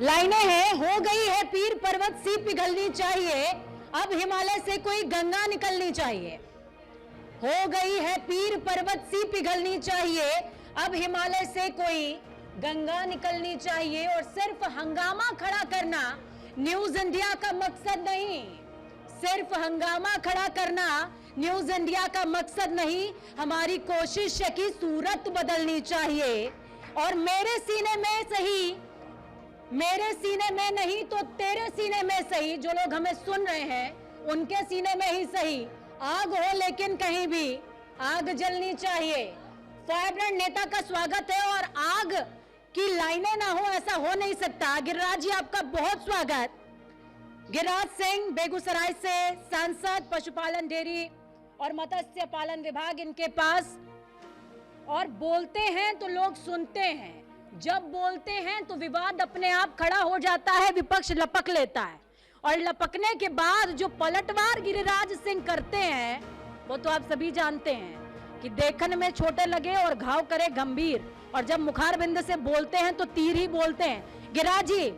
लाइनें हैं, हो गई है पीर पर्वत सी पिघलनी चाहिए, अब हिमालय से कोई गंगा निकलनी चाहिए। हो गई है पीर पर्वत सी पिघलनी चाहिए, अब हिमालय से कोई गंगा निकलनी चाहिए। और सिर्फ हंगामा खड़ा करना न्यूज इंडिया का मकसद नहीं, सिर्फ हंगामा खड़ा करना न्यूज इंडिया का मकसद नहीं, हमारी कोशिश है कि सूरत बदलनी चाहिए। और मेरे सीने में सही, मेरे सीने में नहीं तो तेरे सीने में सही, जो लोग हमें सुन रहे हैं उनके सीने में ही सही, आग हो लेकिन कहीं भी आग जलनी चाहिए। फायर ब्रांड नेता का स्वागत है और आग की लाइनें ना हो ऐसा हो नहीं सकता। गिरिराज जी आपका बहुत स्वागत। गिरिराज सिंह बेगूसराय से सांसद, पशुपालन, डेयरी और मत्स्य पालन विभाग इनके पास। और बोलते हैं तो लोग सुनते हैं, जब बोलते हैं तो विवाद अपने आप खड़ा हो जाता है, विपक्ष लपक लेता है और लपकने के बाद जो पलटवार गिरिराज सिंह करते हैं वो तो आप सभी जानते हैं कि देखने में छोटे लगे और घाव करे गंभीर, और जब मुखार बिंद से बोलते हैं तो तीर ही बोलते हैं। गिरिराज जी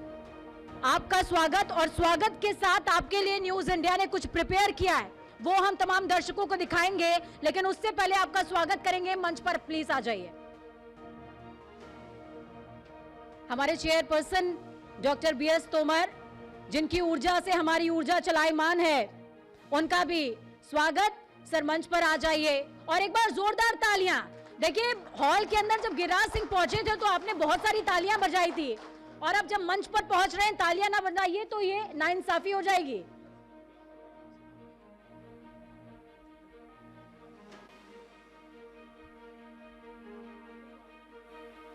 आपका स्वागत, और स्वागत के साथ आपके लिए न्यूज इंडिया ने कुछ प्रिपेयर किया है, वो हम तमाम दर्शकों को दिखाएंगे, लेकिन उससे पहले आपका स्वागत करेंगे। मंच पर प्लीज आ जाइए। हमारे चेयरपर्सन डॉक्टर बीएस तोमर, जिनकी ऊर्जा से हमारी ऊर्जा चलायमान है, उनका भी स्वागत। सर मंच पर आ जाइए और एक बार जोरदार तालियां। देखिए हॉल के अंदर जब गिरिराज सिंह पहुंचे थे तो आपने बहुत सारी तालियां बजाई थी, और अब जब मंच पर पहुंच रहे हैं तालियां ना बजाइए तो ये नाइंसाफी हो जाएगी।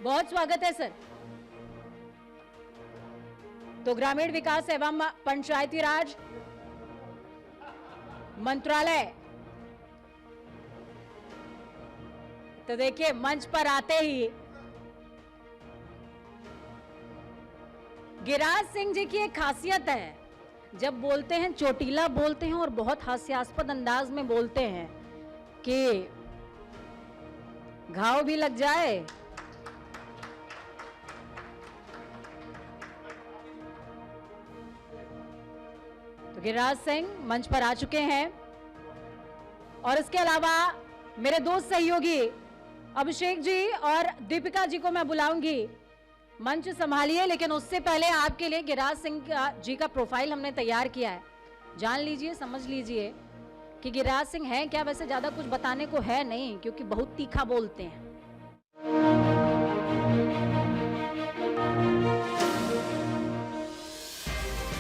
बहुत स्वागत है सर। तो ग्रामीण विकास एवं पंचायती राज मंत्रालय, तो देखिए मंच पर आते ही गिरिराज सिंह जी की एक खासियत है, जब बोलते हैं चोटीला बोलते हैं और बहुत हास्यास्पद अंदाज में बोलते हैं कि घाव भी लग जाए तो गिरिराज सिंह मंच पर आ चुके हैं। और इसके अलावा मेरे दोस्त सहयोगी अभिषेक जी और दीपिका जी को मैं बुलाऊंगी, मंच संभालिए। लेकिन उससे पहले आपके लिए गिरिराज सिंह जी का प्रोफाइल हमने तैयार किया है, जान लीजिए, समझ लीजिए कि गिरिराज सिंह है क्या। वैसे ज्यादा कुछ बताने को है नहीं क्योंकि बहुत तीखा बोलते हैं।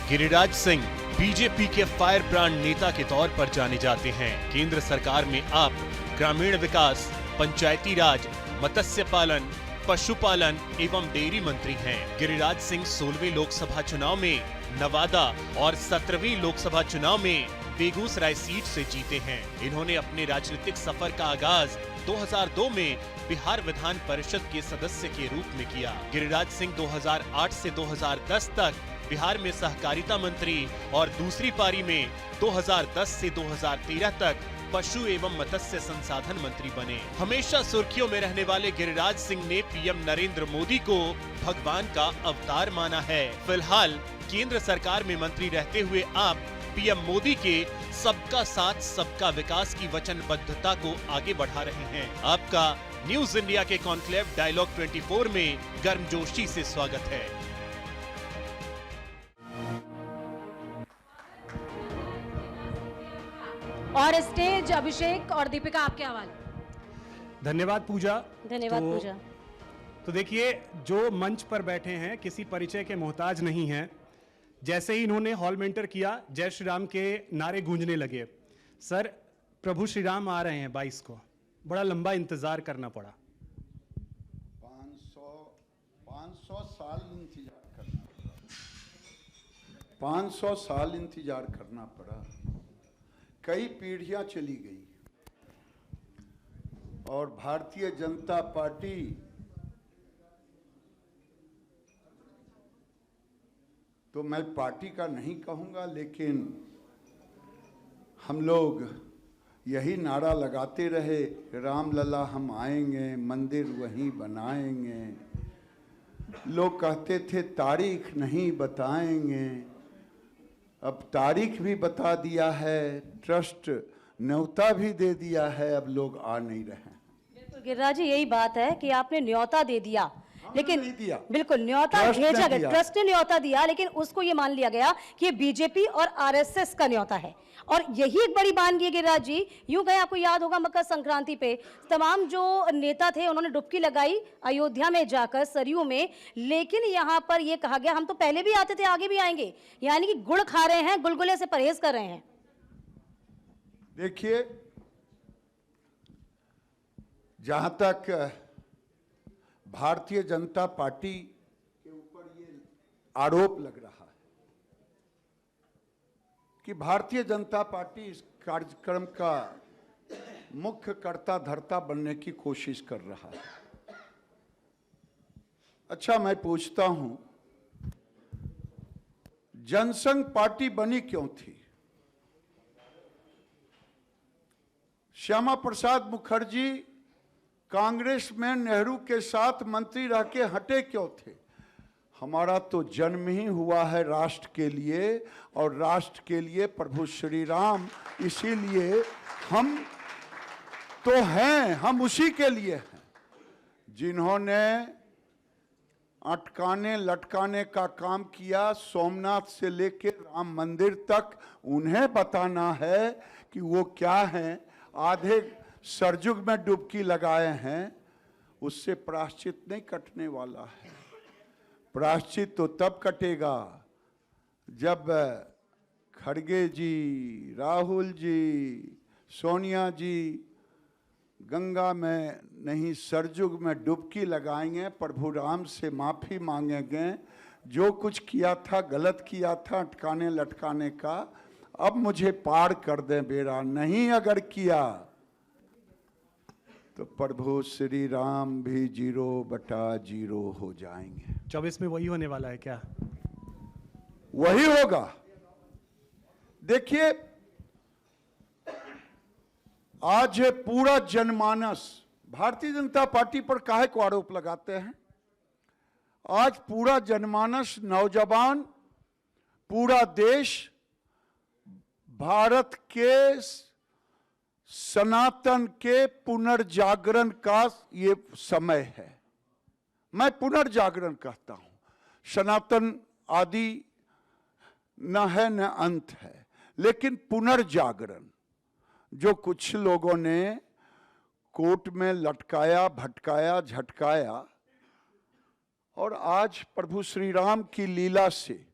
गिरिराज सिंह बीजेपी के फायर ब्रांड नेता के तौर पर जाने जाते हैं। केंद्र सरकार में आप ग्रामीण विकास, पंचायती राज, मत्स्य पालन, पशुपालन एवं डेयरी मंत्री हैं। गिरिराज सिंह 16वें लोकसभा चुनाव में नवादा और 17वीं लोकसभा चुनाव में बेगूसराय सीट से जीते हैं। इन्होंने अपने राजनीतिक सफर का आगाज 2002 में बिहार विधान परिषद के सदस्य के रूप में किया। गिरिराज सिंह 2008 से 2010 तक बिहार में सहकारिता मंत्री और दूसरी पारी में 2010 से 2013 तक पशु एवं मत्स्य संसाधन मंत्री बने। हमेशा सुर्खियों में रहने वाले गिरिराज सिंह ने पीएम नरेंद्र मोदी को भगवान का अवतार माना है। फिलहाल केंद्र सरकार में मंत्री रहते हुए आप पीएम मोदी के सबका साथ सबका विकास की वचनबद्धता को आगे बढ़ा रहे हैं। आपका न्यूज इंडिया के कॉन्क्लेव डायलॉग 24 में गर्मजोशी से स्वागत है। और स्टेज अभिषेक और दीपिका आपके हवाले। धन्यवाद पूजा। धन्यवाद पूजा। तो देखिए, जो मंच पर बैठे हैं किसी परिचय के मोहताज नहीं हैं। जैसे ही इन्होंने हॉल में एंटर किया, जय श्री राम के नारे गूंजने लगे। सर प्रभु श्री राम आ रहे हैं 22 को, बड़ा लंबा इंतजार करना पड़ा। 500 साल इंतजार करना पड़ा। 500 साल इंतजार करना पड़ा। कई पीढ़ियां चली गई और भारतीय जनता पार्टी तो मैं पार्टी का नहीं कहूंगा, लेकिन हम लोग यही नारा लगाते रहे, राम लला हम आएंगे, मंदिर वहीं बनाएंगे। लोग कहते थे तारीख नहीं बताएंगे, अब तारीख भी बता दिया है, ट्रस्ट न्योता भी दे दिया है, अब लोग आ नहीं रहे हैं। बिल्कुल गिरिराज जी, यही बात है कि आपने न्योता दे दिया, लेकिन नहीं दिया। बिल्कुल न्योता ट्रस्ट भेजा ने गया, दिया। ट्रस्ट ने न्योता दिया, लेकिन उसको ये मान लिया गया कि ये बीजेपी और आरएसएस का न्योता है। और यही एक बड़ी बात है गिरिराज जी। यूं कहें, आपको याद होगा मकर संक्रांति पे तमाम जो नेता थे उन्होंने डुबकी लगाई अयोध्या में जाकर सरयू में, लेकिन यहां पर यह कहा गया हम तो पहले भी आते थे, आगे भी आएंगे, यानी कि गुड़ खा रहे हैं, गुलगुले से परहेज कर रहे हैं। देखिए, जहां तक भारतीय जनता पार्टी के ऊपर ये आरोप लग रहा है कि भारतीय जनता पार्टी इस कार्यक्रम का मुख्य कर्ता धर्ता बनने की कोशिश कर रहा है। अच्छा, मैं पूछता हूं, जनसंघ पार्टी बनी क्यों थी? श्यामा प्रसाद मुखर्जी कांग्रेस में नेहरू के साथ मंत्री रह के हटे क्यों थे? हमारा तो जन्म ही हुआ है राष्ट्र के लिए, और राष्ट्र के लिए प्रभु श्री राम, इसीलिए हम तो हैं, हम उसी के लिए हैं। जिन्होंने अटकाने लटकाने का काम किया सोमनाथ से लेकर राम मंदिर तक, उन्हें बताना है कि वो क्या हैं। आधे सरजुग में डुबकी लगाए हैं, उससे प्रायश्चित नहीं कटने वाला है। प्रायश्चित तो तब कटेगा जब खड़गे जी, राहुल जी, सोनिया जी गंगा में नहीं सरजुग में डुबकी लगाएंगे, प्रभु राम से माफी मांगेंगे, जो कुछ किया था गलत किया था अटकाने लटकाने का, अब मुझे पार कर दें बेड़ा। नहीं अगर किया तो प्रभु श्री राम भी 0/0 हो जाएंगे। 24 में वही होने वाला है क्या? वही होगा। देखिए, आज पूरा जनमानस भारतीय जनता पार्टी पर काहे को आरोप लगाते हैं? आज पूरा जनमानस, नौजवान, पूरा देश भारत के सनातन के पुनर्जागरण का ये समय है। मैं पुनर्जागरण कहता हूं। सनातन आदि न है न अंत है, लेकिन पुनर्जागरण जो कुछ लोगों ने कोर्ट में लटकाया, भटकाया, झटकाया, और आज प्रभु श्री राम की लीला से,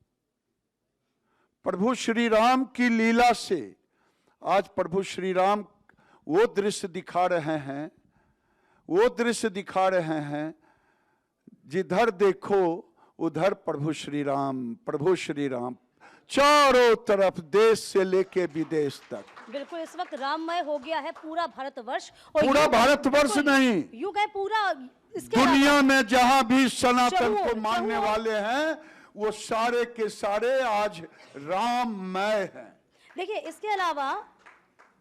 प्रभु श्री राम की लीला से आज प्रभु श्री राम वो दृश्य दिखा रहे हैं, वो दृश्य दिखा रहे हैं, जिधर देखो उधर प्रभु श्री राम चारों तरफ, देश से लेके विदेश तक। बिल्कुल, इस वक्त राममय हो गया है पूरा भारतवर्ष। और पूरा भारतवर्ष नहीं, यूं कहे पूरा इसके दुनिया में जहां भी सनातन चहुओं- को मानने चहुओं- वाले हैं, वो सारे के सारे आज राममय हैं। देखिए, इसके अलावा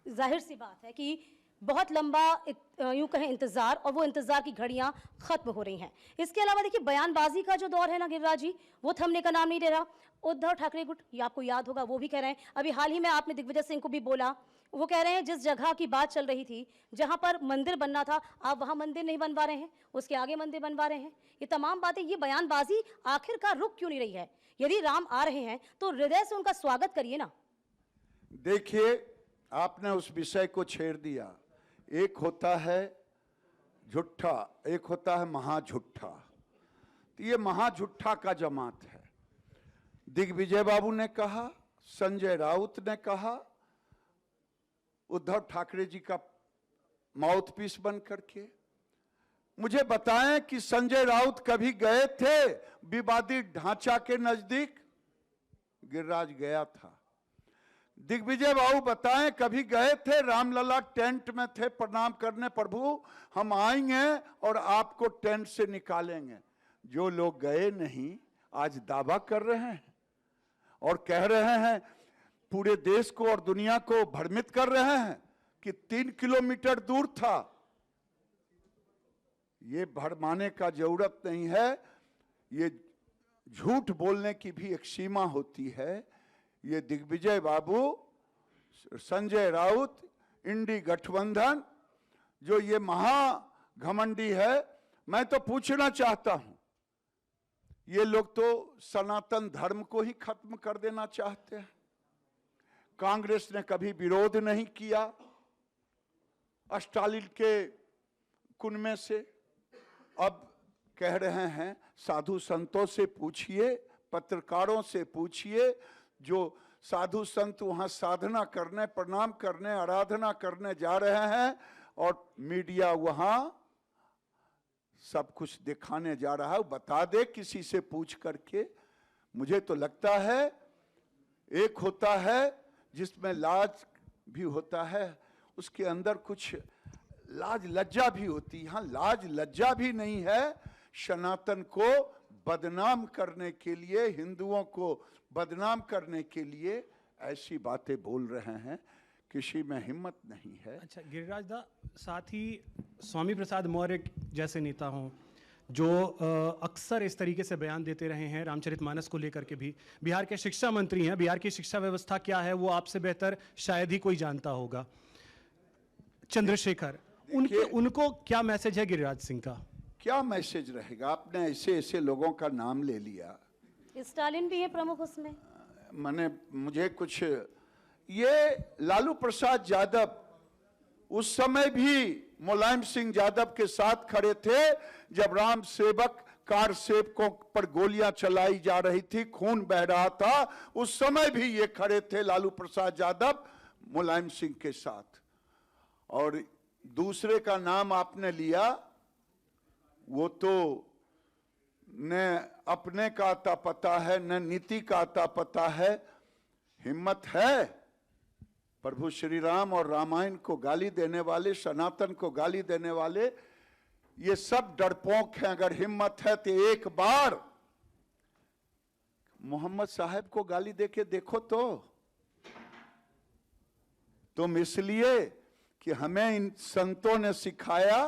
जाहिर सी बात है कि बहुत लंबा यूं कहें इंतजार, और वो इंतजार की घड़ियां खत्म हो रही हैं। इसके अलावा देखिए, बयानबाजी का जो दौर है ना गिरिराज जी, वो थमने का नाम नहीं ले रहा। उद्धव ठाकरे गुट, ये आपको याद होगा, वो भी कह रहे हैं, अभी हाल ही में आपने दिग्विजय सिंह को भी बोला, वो कह रहे हैं जिस जगह की बात चल रही थी, जहां पर मंदिर बनना था, आप वहां मंदिर नहीं बनवा रहे हैं, उसके आगे मंदिर बनवा रहे हैं। ये तमाम बातें, ये बयानबाजी आखिरकार रुक क्यों नहीं रही है? यदि राम आ रहे हैं तो हृदय से उनका स्वागत करिए ना। देखिए, आपने उस विषय को छेड़ दिया। एक होता है झूठा, एक होता है महाझूठा। तो ये महाझूठा का जमात है। दिग्विजय बाबू ने कहा, संजय राउत ने कहा, उद्धव ठाकरे जी का माउथपीस बन करके। मुझे बताएं कि संजय राउत कभी गए थे विवादी ढांचा के नजदीक? गिरिराज गया था। दिग्विजय बाबू बताएं कभी गए थे? रामलला टेंट में थे प्रणाम करने, प्रभु हम आएंगे और आपको टेंट से निकालेंगे। जो लोग गए नहीं आज दावा कर रहे हैं और कह रहे हैं, पूरे देश को और दुनिया को भ्रमित कर रहे हैं कि 3 किलोमीटर दूर था। ये भरमाने का जरूरत नहीं है। ये झूठ बोलने की भी एक सीमा होती है। ये दिग्विजय बाबू, संजय राउत, इंडी गठबंधन, जो ये महाघमंडी है, मैं तो पूछना चाहता हूं, ये लोग तो सनातन धर्म को ही खत्म कर देना चाहते हैं। कांग्रेस ने कभी विरोध नहीं किया स्टालिन के कुनबे से। अब कह रहे हैं साधु संतों से पूछिए, पत्रकारों से पूछिए, जो साधु संत वहां साधना करने, प्रणाम करने, आराधना करने जा रहे हैं और मीडिया वहां सब कुछ दिखाने जा रहा है, बता दे किसी से पूछ करके। मुझे तो लगता है एक होता है जिसमें लाज भी होता है, उसके अंदर कुछ लाज लज्जा भी होती है। यहाँ लाज लज्जा भी नहीं है। सनातन को बदनाम करने के लिए, हिंदुओं को बदनाम करने के लिए ऐसी बातें बोल रहे हैं, किसी में हिम्मत नहीं है। अच्छा गिरिराज दा, साथ ही स्वामी प्रसाद मौर्य जैसे नेता हों जो अक्सर इस तरीके से बयान देते रहे हैं रामचरितमानस को लेकर के भी। बिहार के शिक्षा मंत्री हैं, बिहार की शिक्षा व्यवस्था क्या है वो आपसे बेहतर शायद ही कोई जानता होगा। चंद्रशेखर, उनको क्या मैसेज है गिरिराज सिंह का? क्या मैसेज रहेगा? आपने ऐसे ऐसे लोगों का नाम ले लिया। स्टालिन भी है प्रमुख उसमें। मुझे कुछ, ये लालू प्रसाद यादव उस समय भी मुलायम सिंह यादव के साथ खड़े थे जब राम सेवक कार सेवकों पर गोलियां चलाई जा रही थी, खून बह रहा था, उस समय भी ये खड़े थे लालू प्रसाद यादव मुलायम सिंह के साथ। और दूसरे का नाम आपने लिया, वो तो न अपने का आता पता है न नीति का आता पता है। हिम्मत है प्रभु श्री राम और रामायण को गाली देने वाले, सनातन को गाली देने वाले, ये सब डरपोक हैं। अगर हिम्मत है तो एक बार मोहम्मद साहब को गाली देके देखो तो। तुम इसलिए कि हमें इन संतों ने सिखाया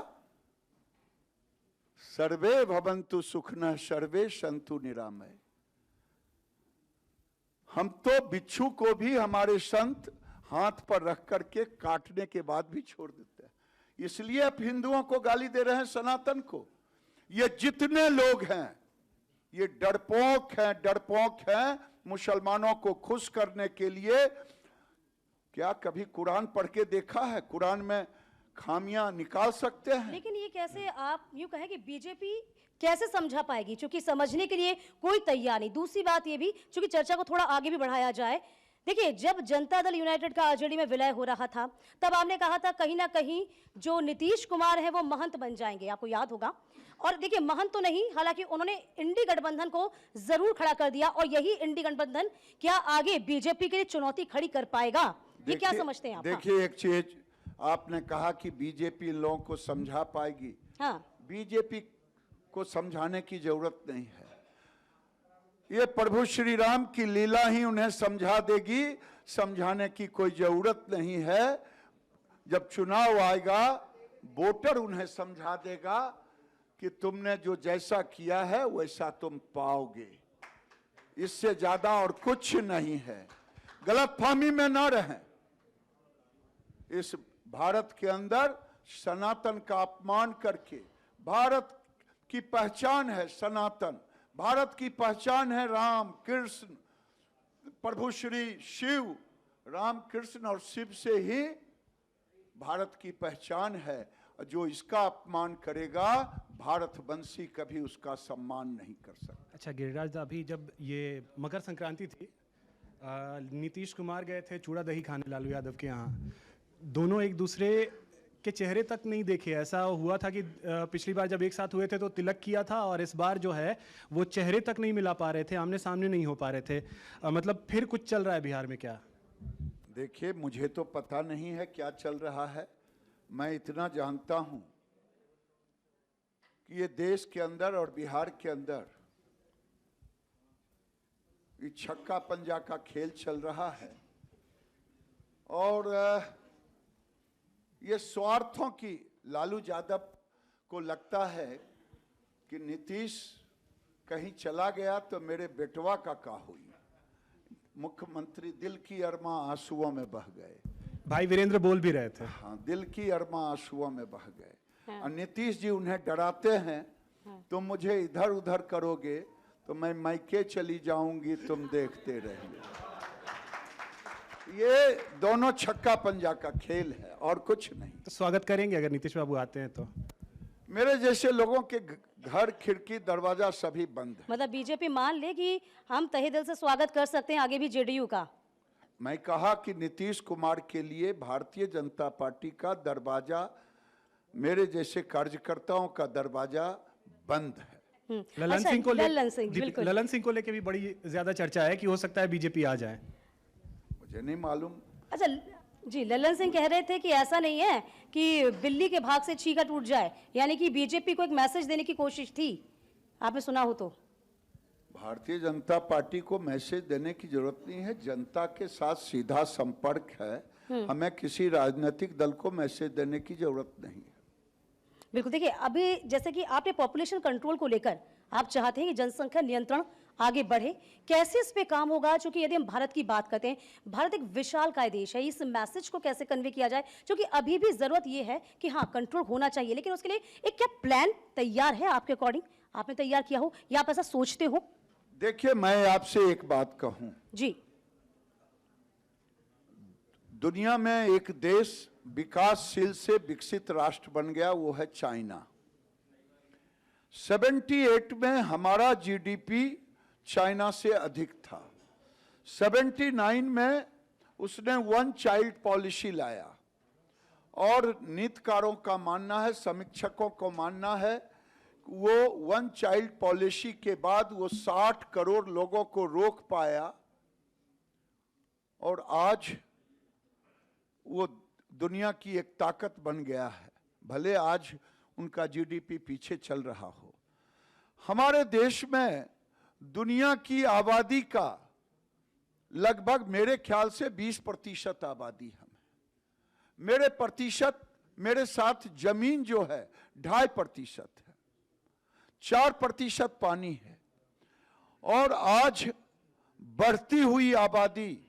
सर्वे भवन्तु सुखिनः सर्वे सन्तु निरामय। हम तो बिच्छू को भी हमारे संत हाथ पर रख करके काटने के बाद भी छोड़ देते हैं। इसलिए आप हिंदुओं को गाली दे रहे हैं, सनातन को। ये जितने लोग हैं ये डरपोक हैं मुसलमानों को खुश करने के लिए। क्या कभी कुरान पढ़ के देखा है? कुरान में खामियां निकाल सकते हैं? लेकिन ये कैसे, आप यूं कहें कि बीजेपी कैसे समझा पाएगी, क्योंकि समझने के लिए कोई तैयार नहीं। दूसरी बात ये भी, क्योंकि चर्चा को थोड़ा आगे भी बढ़ाया जाए, देखिए जब जनता दल यूनाइटेड का आरजेडी में विलय हो रहा था तब आपने कहा था कहीं ना कहीं जो नीतीश कुमार है वो महंत बन जाएंगे, आपको याद होगा। और देखिए महंत तो नहीं, हालांकि उन्होंने इंडी गठबंधन को जरूर खड़ा कर दिया, और यही इंडी गठबंधन क्या आगे बीजेपी के लिए चुनौती खड़ी कर पाएगा? ये क्या समझते हैं आप? देखिए एक चीज आपने कहा कि बीजेपी इन लोगों को समझा पाएगी। हाँ, बीजेपी को समझाने की जरूरत नहीं है। ये प्रभु श्री राम की लीला ही उन्हें समझा देगी, समझाने की कोई जरूरत नहीं है। जब चुनाव आएगा वोटर उन्हें समझा देगा कि तुमने जो जैसा किया है वैसा तुम पाओगे। इससे ज्यादा और कुछ नहीं है। गलतफहमी में न रहें। इस भारत के अंदर सनातन का अपमान करके, भारत की पहचान है सनातन, भारत की पहचान है राम कृष्ण, प्रभु श्री शिव। राम कृष्ण और शिव से ही भारत की पहचान है। जो इसका अपमान करेगा भारतवंशी कभी उसका सम्मान नहीं कर सकता। अच्छा गिरिराज, अभी जब ये मकर संक्रांति थी, नीतीश कुमार गए थे चूड़ा दही खाने लालू यादव के यहाँ। दोनों एक दूसरे के चेहरे तक नहीं देखे। ऐसा हुआ था कि पिछली बार जब एक साथ हुए थे तो तिलक किया था, और इस बार जो है वो चेहरे तक नहीं मिला पा रहे थे, आमने सामने नहीं हो पा रहे थे। मतलब फिर कुछ चल रहा है बिहार में क्या? देखिए मुझे तो पता नहीं है क्या चल रहा है। मैं इतना जानता हूं कि ये देश के अंदर और बिहार के अंदर ये छक्का पंजा का खेल चल रहा है, और ये स्वार्थों की, लालू यादव को लगता है कि नीतीश कहीं चला गया तो मेरे बेटवा का हुई। मुख्यमंत्री दिल की अरमा आंसुओं में बह गए। भाई वीरेंद्र बोल भी रहे थे। हाँ, दिल की अरमा आंसुओं में बह गए। और नीतीश जी उन्हें डराते हैं, तुम मुझे इधर उधर करोगे तो मैं मायके चली जाऊंगी, तुम देखते रहिए। ये दोनों छक्का पंजा का खेल है और कुछ नहीं। तो स्वागत करेंगे अगर नीतीश बाबू आते हैं तो। मेरे जैसे लोगों के घर, खिड़की, दरवाजा सभी बंद है। मतलब बीजेपी मान ले कि हम तहे दिल से स्वागत कर सकते हैं आगे भी जेडीयू का। मैं कहा कि नीतीश कुमार के लिए भारतीय जनता पार्टी का दरवाजा, मेरे जैसे कार्यकर्ताओं का दरवाजा बंद है। ललन अच्छा, सिंह को ललन सिंह, बिल्कुल। ललन सिंह को लेके भी बड़ी ज्यादा चर्चा है कि हो सकता है बीजेपी आ जाए। मुझे नहीं मालूम। अच्छा जी, ललन सिंह कह रहे थे कि ऐसा नहीं है कि बिल्ली के भाग से छीका टूट जाए, यानी कि बीजेपी को एक मैसेज देने की कोशिश थी, आपने सुना हो तो। भारतीय जनता पार्टी को मैसेज देने की जरूरत नहीं है, जनता के साथ सीधा संपर्क है। हमें किसी राजनीतिक दल को मैसेज देने की जरूरत नहीं है। बिल्कुल, देखिए अभी जैसे कि आपने पॉपुलेशन कंट्रोल को लेकर आप चाहते हैं कि जनसंख्या नियंत्रण आगे बढ़े, कैसे इस पे काम होगा? क्योंकि यदि हम भारत की बात करते हैं, भारत एक विशालकाय देश है, इस मैसेज को कैसे कन्वे किया जाए? क्योंकि अभी भी जरूरत ये है कि हाँ कंट्रोल होना चाहिए, लेकिन उसके लिए एक क्या प्लान तैयार है आपके अकॉर्डिंग? आपने तैयार किया हो या आप ऐसा सोचते हो? देखिए, मैं आपसे एक बात कहूं जी, दुनिया में एक देश विकासशील से विकसित राष्ट्र बन गया, वो है चाइना। 78 में हमारा जीडीपी चाइना से अधिक था। 79 में उसने वन चाइल्ड पॉलिसी लाया और नीतिकारों का मानना है, समीक्षकों को मानना है, वो वन चाइल्ड पॉलिसी के बाद वो 60 करोड़ लोगों को रोक पाया और आज वो दुनिया की एक ताकत बन गया है। भले आज उनका जीडीपी पीछे चल रहा हो। हमारे देश में दुनिया की आबादी का लगभग मेरे ख्याल से 20% आबादी हम है। मेरे साथ जमीन जो है 2.5% है, 4% पानी है। और आज बढ़ती हुई आबादी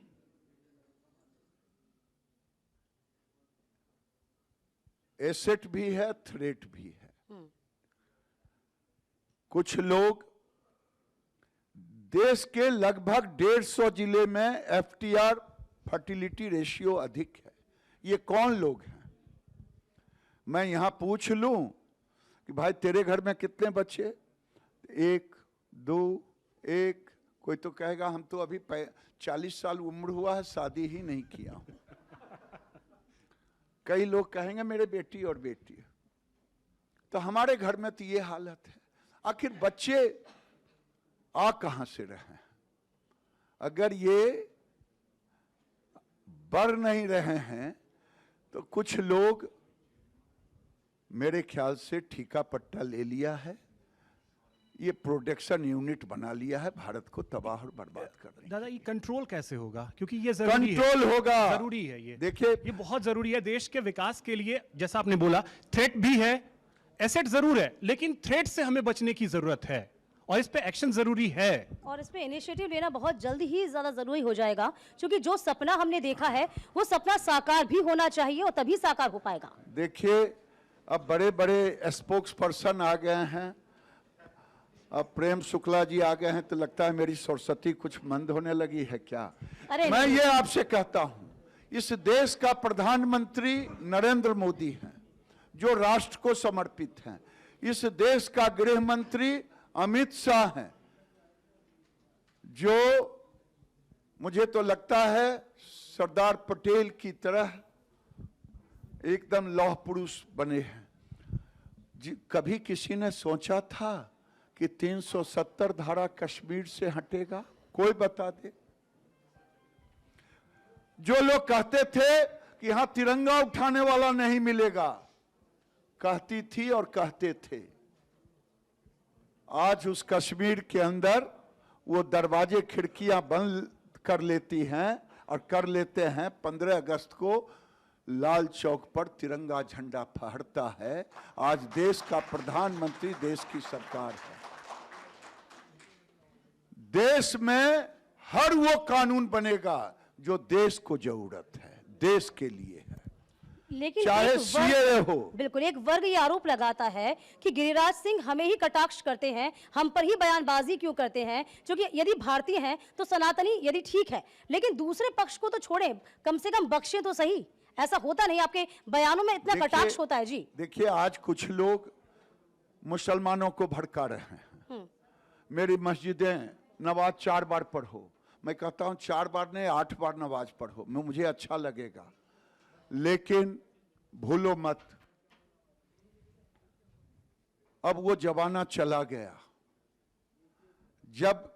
एसेट भी है, थ्रेट भी है। कुछ लोग देश के लगभग 150 जिले में एफटीआर फर्टिलिटी रेशियो अधिक है। ये कौन लोग हैं? मैं यहां पूछ लूं कि भाई तेरे घर में कितने बच्चे? 1, 2, 1। कोई तो कहेगा हम तो अभी 40 साल उम्र हुआ है, शादी ही नहीं किया हूं। कई लोग कहेंगे मेरे बेटी और बेटी। तो हमारे घर में तो ये हालत है। आखिर बच्चे आ कहां से रहे हैं? अगर ये बढ़ नहीं रहे हैं तो कुछ लोग मेरे ख्याल से ठेका पट्टा ले लिया है, ये प्रोडक्शन यूनिट बना लिया है, भारत को तबाह और बर्बाद कर रही है। दादा, ये कंट्रोल कैसे होगा? क्योंकि ये जरूरी कंट्रोल है, होगा, जरूरी है। ये देखिए, ये बहुत जरूरी है देश के विकास के लिए। जैसा आपने बोला, थ्रेट भी है, एसेट जरूर है, लेकिन थ्रेट से हमें बचने की जरूरत है और इस पे एक्शन जरूरी है। और इस पे इनिशिएटिव लेना बहुत जल्दी ही ज्यादा जरूरी हो जाएगा, क्योंकि जो सपना हमने देखा है वो सपना साकार भी होना चाहिए और तभी साकार हो पाएगा। देखिए, अब बड़े बड़े स्पोक्स पर्सन आ गए हैं। अब प्रेम शुक्ला जी आ गए हैं तो लगता है मेरी सरस्वती कुछ मंद होने लगी है क्या? अरे मैं ये आपसे कहता हूं, इस देश का प्रधानमंत्री नरेंद्र मोदी हैं जो राष्ट्र को समर्पित हैं। इस देश का गृह मंत्री अमित शाह हैं जो मुझे तो लगता है सरदार पटेल की तरह एकदम लौह पुरुष बने हैं। कभी किसी ने सोचा था कि 370 धारा कश्मीर से हटेगा? कोई बता दे। जो लोग कहते थे कि यहां तिरंगा उठाने वाला नहीं मिलेगा, कहती थी और कहते थे, आज उस कश्मीर के अंदर वो दरवाजे खिड़कियां बंद कर लेती हैं और कर लेते हैं। 15 अगस्त को लाल चौक पर तिरंगा झंडा फहरता है। आज देश का प्रधानमंत्री, देश की सरकार है। देश में हर वो कानून बनेगा जो देश को जरूरत है, देश के लिए है, लेकिन चाहे एक सीएए हो। बिल्कुल, एक वर्ग ये आरोप लगाता है कि गिरिराज सिंह हमें ही कटाक्ष करते हैं, हम पर ही बयानबाजी क्यों करते हैं, क्योंकि यदि भारतीय हैं तो सनातनी यदि ठीक है, लेकिन दूसरे पक्ष को तो छोड़ें, कम से कम बख्शे तो सही। ऐसा होता नहीं, आपके बयानों में इतना कटाक्ष होता है जी। देखिए, आज कुछ लोग मुसलमानों को भड़का रहे हैं। मेरी मस्जिदें नमाज 4 बार पढ़ो, मैं कहता हूं 4 बार नहीं 8 बार नमाज पढ़ो, मुझे अच्छा लगेगा, लेकिन भूलो मत अब वो जमाना चला गया जब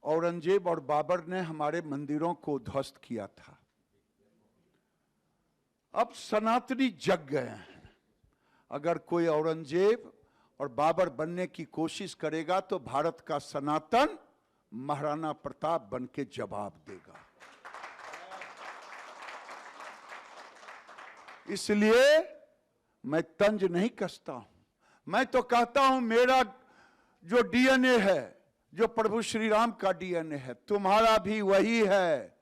औरंगजेब और बाबर ने हमारे मंदिरों को ध्वस्त किया था। अब सनातनी जग गए हैं। अगर कोई औरंगजेब और बाबर बनने की कोशिश करेगा तो भारत का सनातन महाराणा प्रताप बन के जवाब देगा। इसलिए मैं तंज नहीं कसता हूं, मैं तो कहता हूं मेरा जो डीएनए है, जो प्रभु श्री राम का डीएनए है, तुम्हारा भी वही है।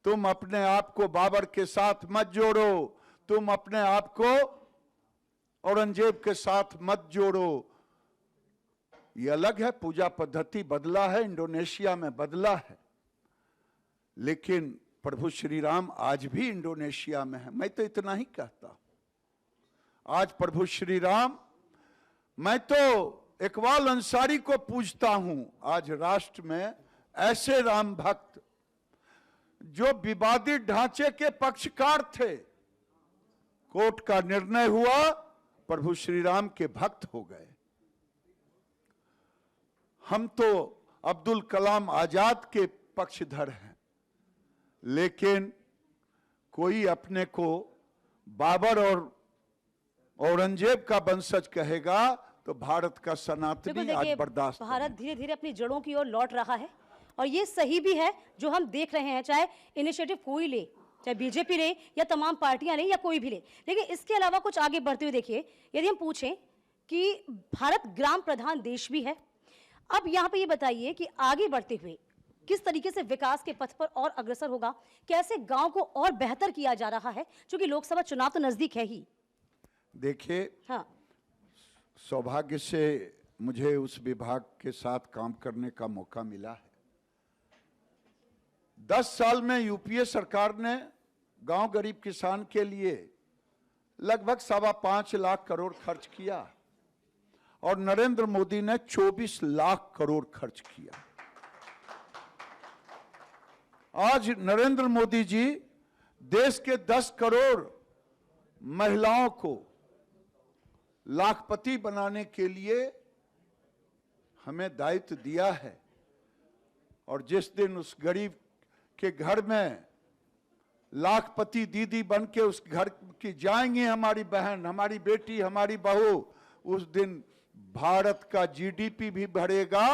तुम अपने आप को बाबर के साथ मत जोड़ो, तुम अपने आप को औरंगजेब के साथ मत जोड़ो। ये अलग है, पूजा पद्धति बदला है, इंडोनेशिया में बदला है, लेकिन प्रभु श्री राम आज भी इंडोनेशिया में है। मैं तो इतना ही कहता हूं। आज प्रभु श्री राम, मैं तो इकबाल अंसारी को पूछता हूं, आज राष्ट्र में ऐसे राम भक्त जो विवादित ढांचे के पक्षकार थे, कोर्ट का निर्णय हुआ, प्रभु श्री राम के भक्त हो गए। हम तो अब्दुल कलाम आजाद के पक्षधर हैं, लेकिन कोई अपने को बाबर और औरंगजेब का वंशज कहेगा तो भारत का सनातनी आज बर्दाश्त। भारत धीरे धीरे अपनी जड़ों की ओर लौट रहा है और ये सही भी है जो हम देख रहे हैं, चाहे इनिशिएटिव कोई ले, चाहे बीजेपी ले या तमाम पार्टियां ले या कोई भी ले। लेकिन इसके अलावा कुछ आगे बढ़ते हुए देखिए, यदि हम पूछें कि भारत ग्राम प्रधान देश भी है, अब यहां पे ये बताइए कि आगे बढ़ते हुए किस तरीके से विकास के पथ पर और अग्रसर होगा, कैसे गांव को और बेहतर किया जा रहा है, क्योंकि लोकसभा चुनाव तो नजदीक है ही। देखिए, हाँ, सौभाग्य से मुझे उस विभाग के साथ काम करने का मौका मिला है। 10 साल में यूपीए सरकार ने गांव गरीब किसान के लिए लगभग 5.25 लाख करोड़ खर्च किया और नरेंद्र मोदी ने 24 लाख करोड़ खर्च किया। आज नरेंद्र मोदी जी देश के 10 करोड़ महिलाओं को लाखपति बनाने के लिए हमें दायित्व दिया है, और जिस दिन उस गरीब के घर में लाखपति दीदी बन के उस घर की जाएंगी हमारी बहन, हमारी बेटी, हमारी बहू, उस दिन भारत का जीडीपी भी बढ़ेगा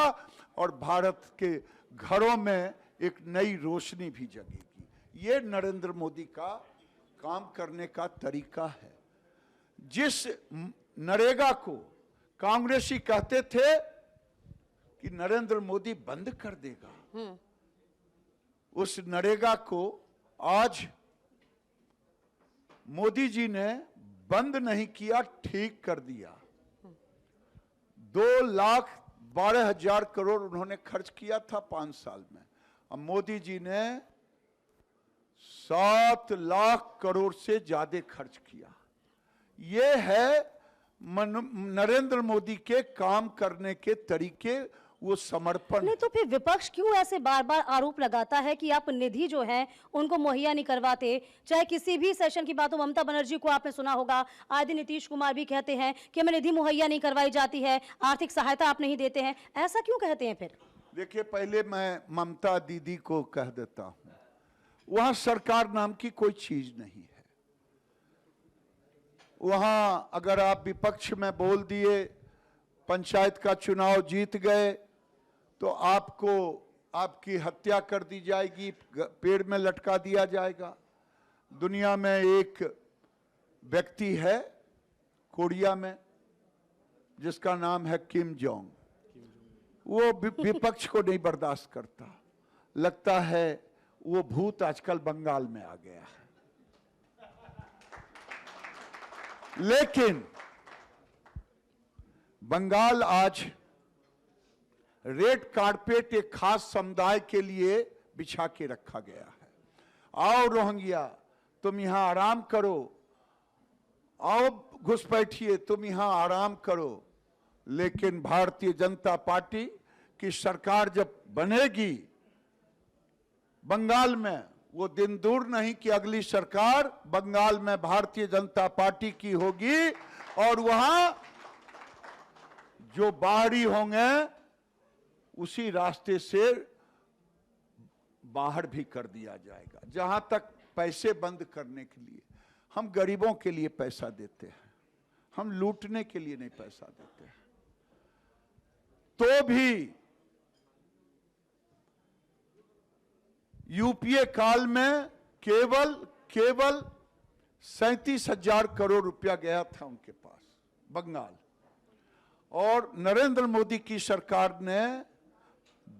और भारत के घरों में एक नई रोशनी भी जगेगी। ये नरेंद्र मोदी का काम करने का तरीका है। जिस नरेगा को कांग्रेसी कहते थे कि नरेंद्र मोदी बंद कर देगा, उस नरेगा को आज मोदी जी ने बंद नहीं किया, ठीक कर दिया। 2,12,000 करोड़ उन्होंने खर्च किया था 5 साल में। अब मोदी जी ने 7 लाख करोड़ से ज्यादा खर्च किया। ये है नरेंद्र मोदी के काम करने के तरीके, वो समर्पण। नहीं तो फिर विपक्ष क्यों ऐसे बार बार आरोप लगाता है कि आप निधि जो है उनको मुहैया नहीं करवाते? चाहे किसी भी सेशन की बात हो, ममता बनर्जी को आपने सुना होगा, आए दिन नीतीश कुमार भी कहते हैं कि हमें निधि मुहैया नहीं करवाई जाती है, आर्थिक सहायता आप नहीं देते हैं। ऐसा क्यों कहते हैं फिर? देखिए, पहले मैं ममता दीदी को कह देता हूं, वहां सरकार नाम की कोई चीज नहीं है। वहां अगर आप विपक्ष में बोल दिए, पंचायत का चुनाव जीत गए, तो आपको आपकी हत्या कर दी जाएगी, पेड़ में लटका दिया जाएगा। दुनिया में एक व्यक्ति है कोरिया में जिसका नाम है किम जोंग। वो विपक्ष को नहीं बर्दाश्त करता। लगता है वो भूत आजकल बंगाल में आ गया है। लेकिन बंगाल आज रेड कारपेट एक खास समुदाय के लिए बिछा के रखा गया है। आओ रोहिंग्या, तुम यहां आराम करो, आओ घुसपैठिए, तुम यहां आराम करो। लेकिन भारतीय जनता पार्टी की सरकार जब बनेगी बंगाल में, वो दिन दूर नहीं कि अगली सरकार बंगाल में भारतीय जनता पार्टी की होगी और वहां जो बाहरी होंगे उसी रास्ते से बाहर भी कर दिया जाएगा। जहां तक पैसे बंद करने के लिए, हम गरीबों के लिए पैसा देते हैं, हम लूटने के लिए नहीं पैसा देते हैं। तो भी यूपीए काल में केवल 37,000 करोड़ रुपया गया था उनके पास बंगाल, और नरेंद्र मोदी की सरकार ने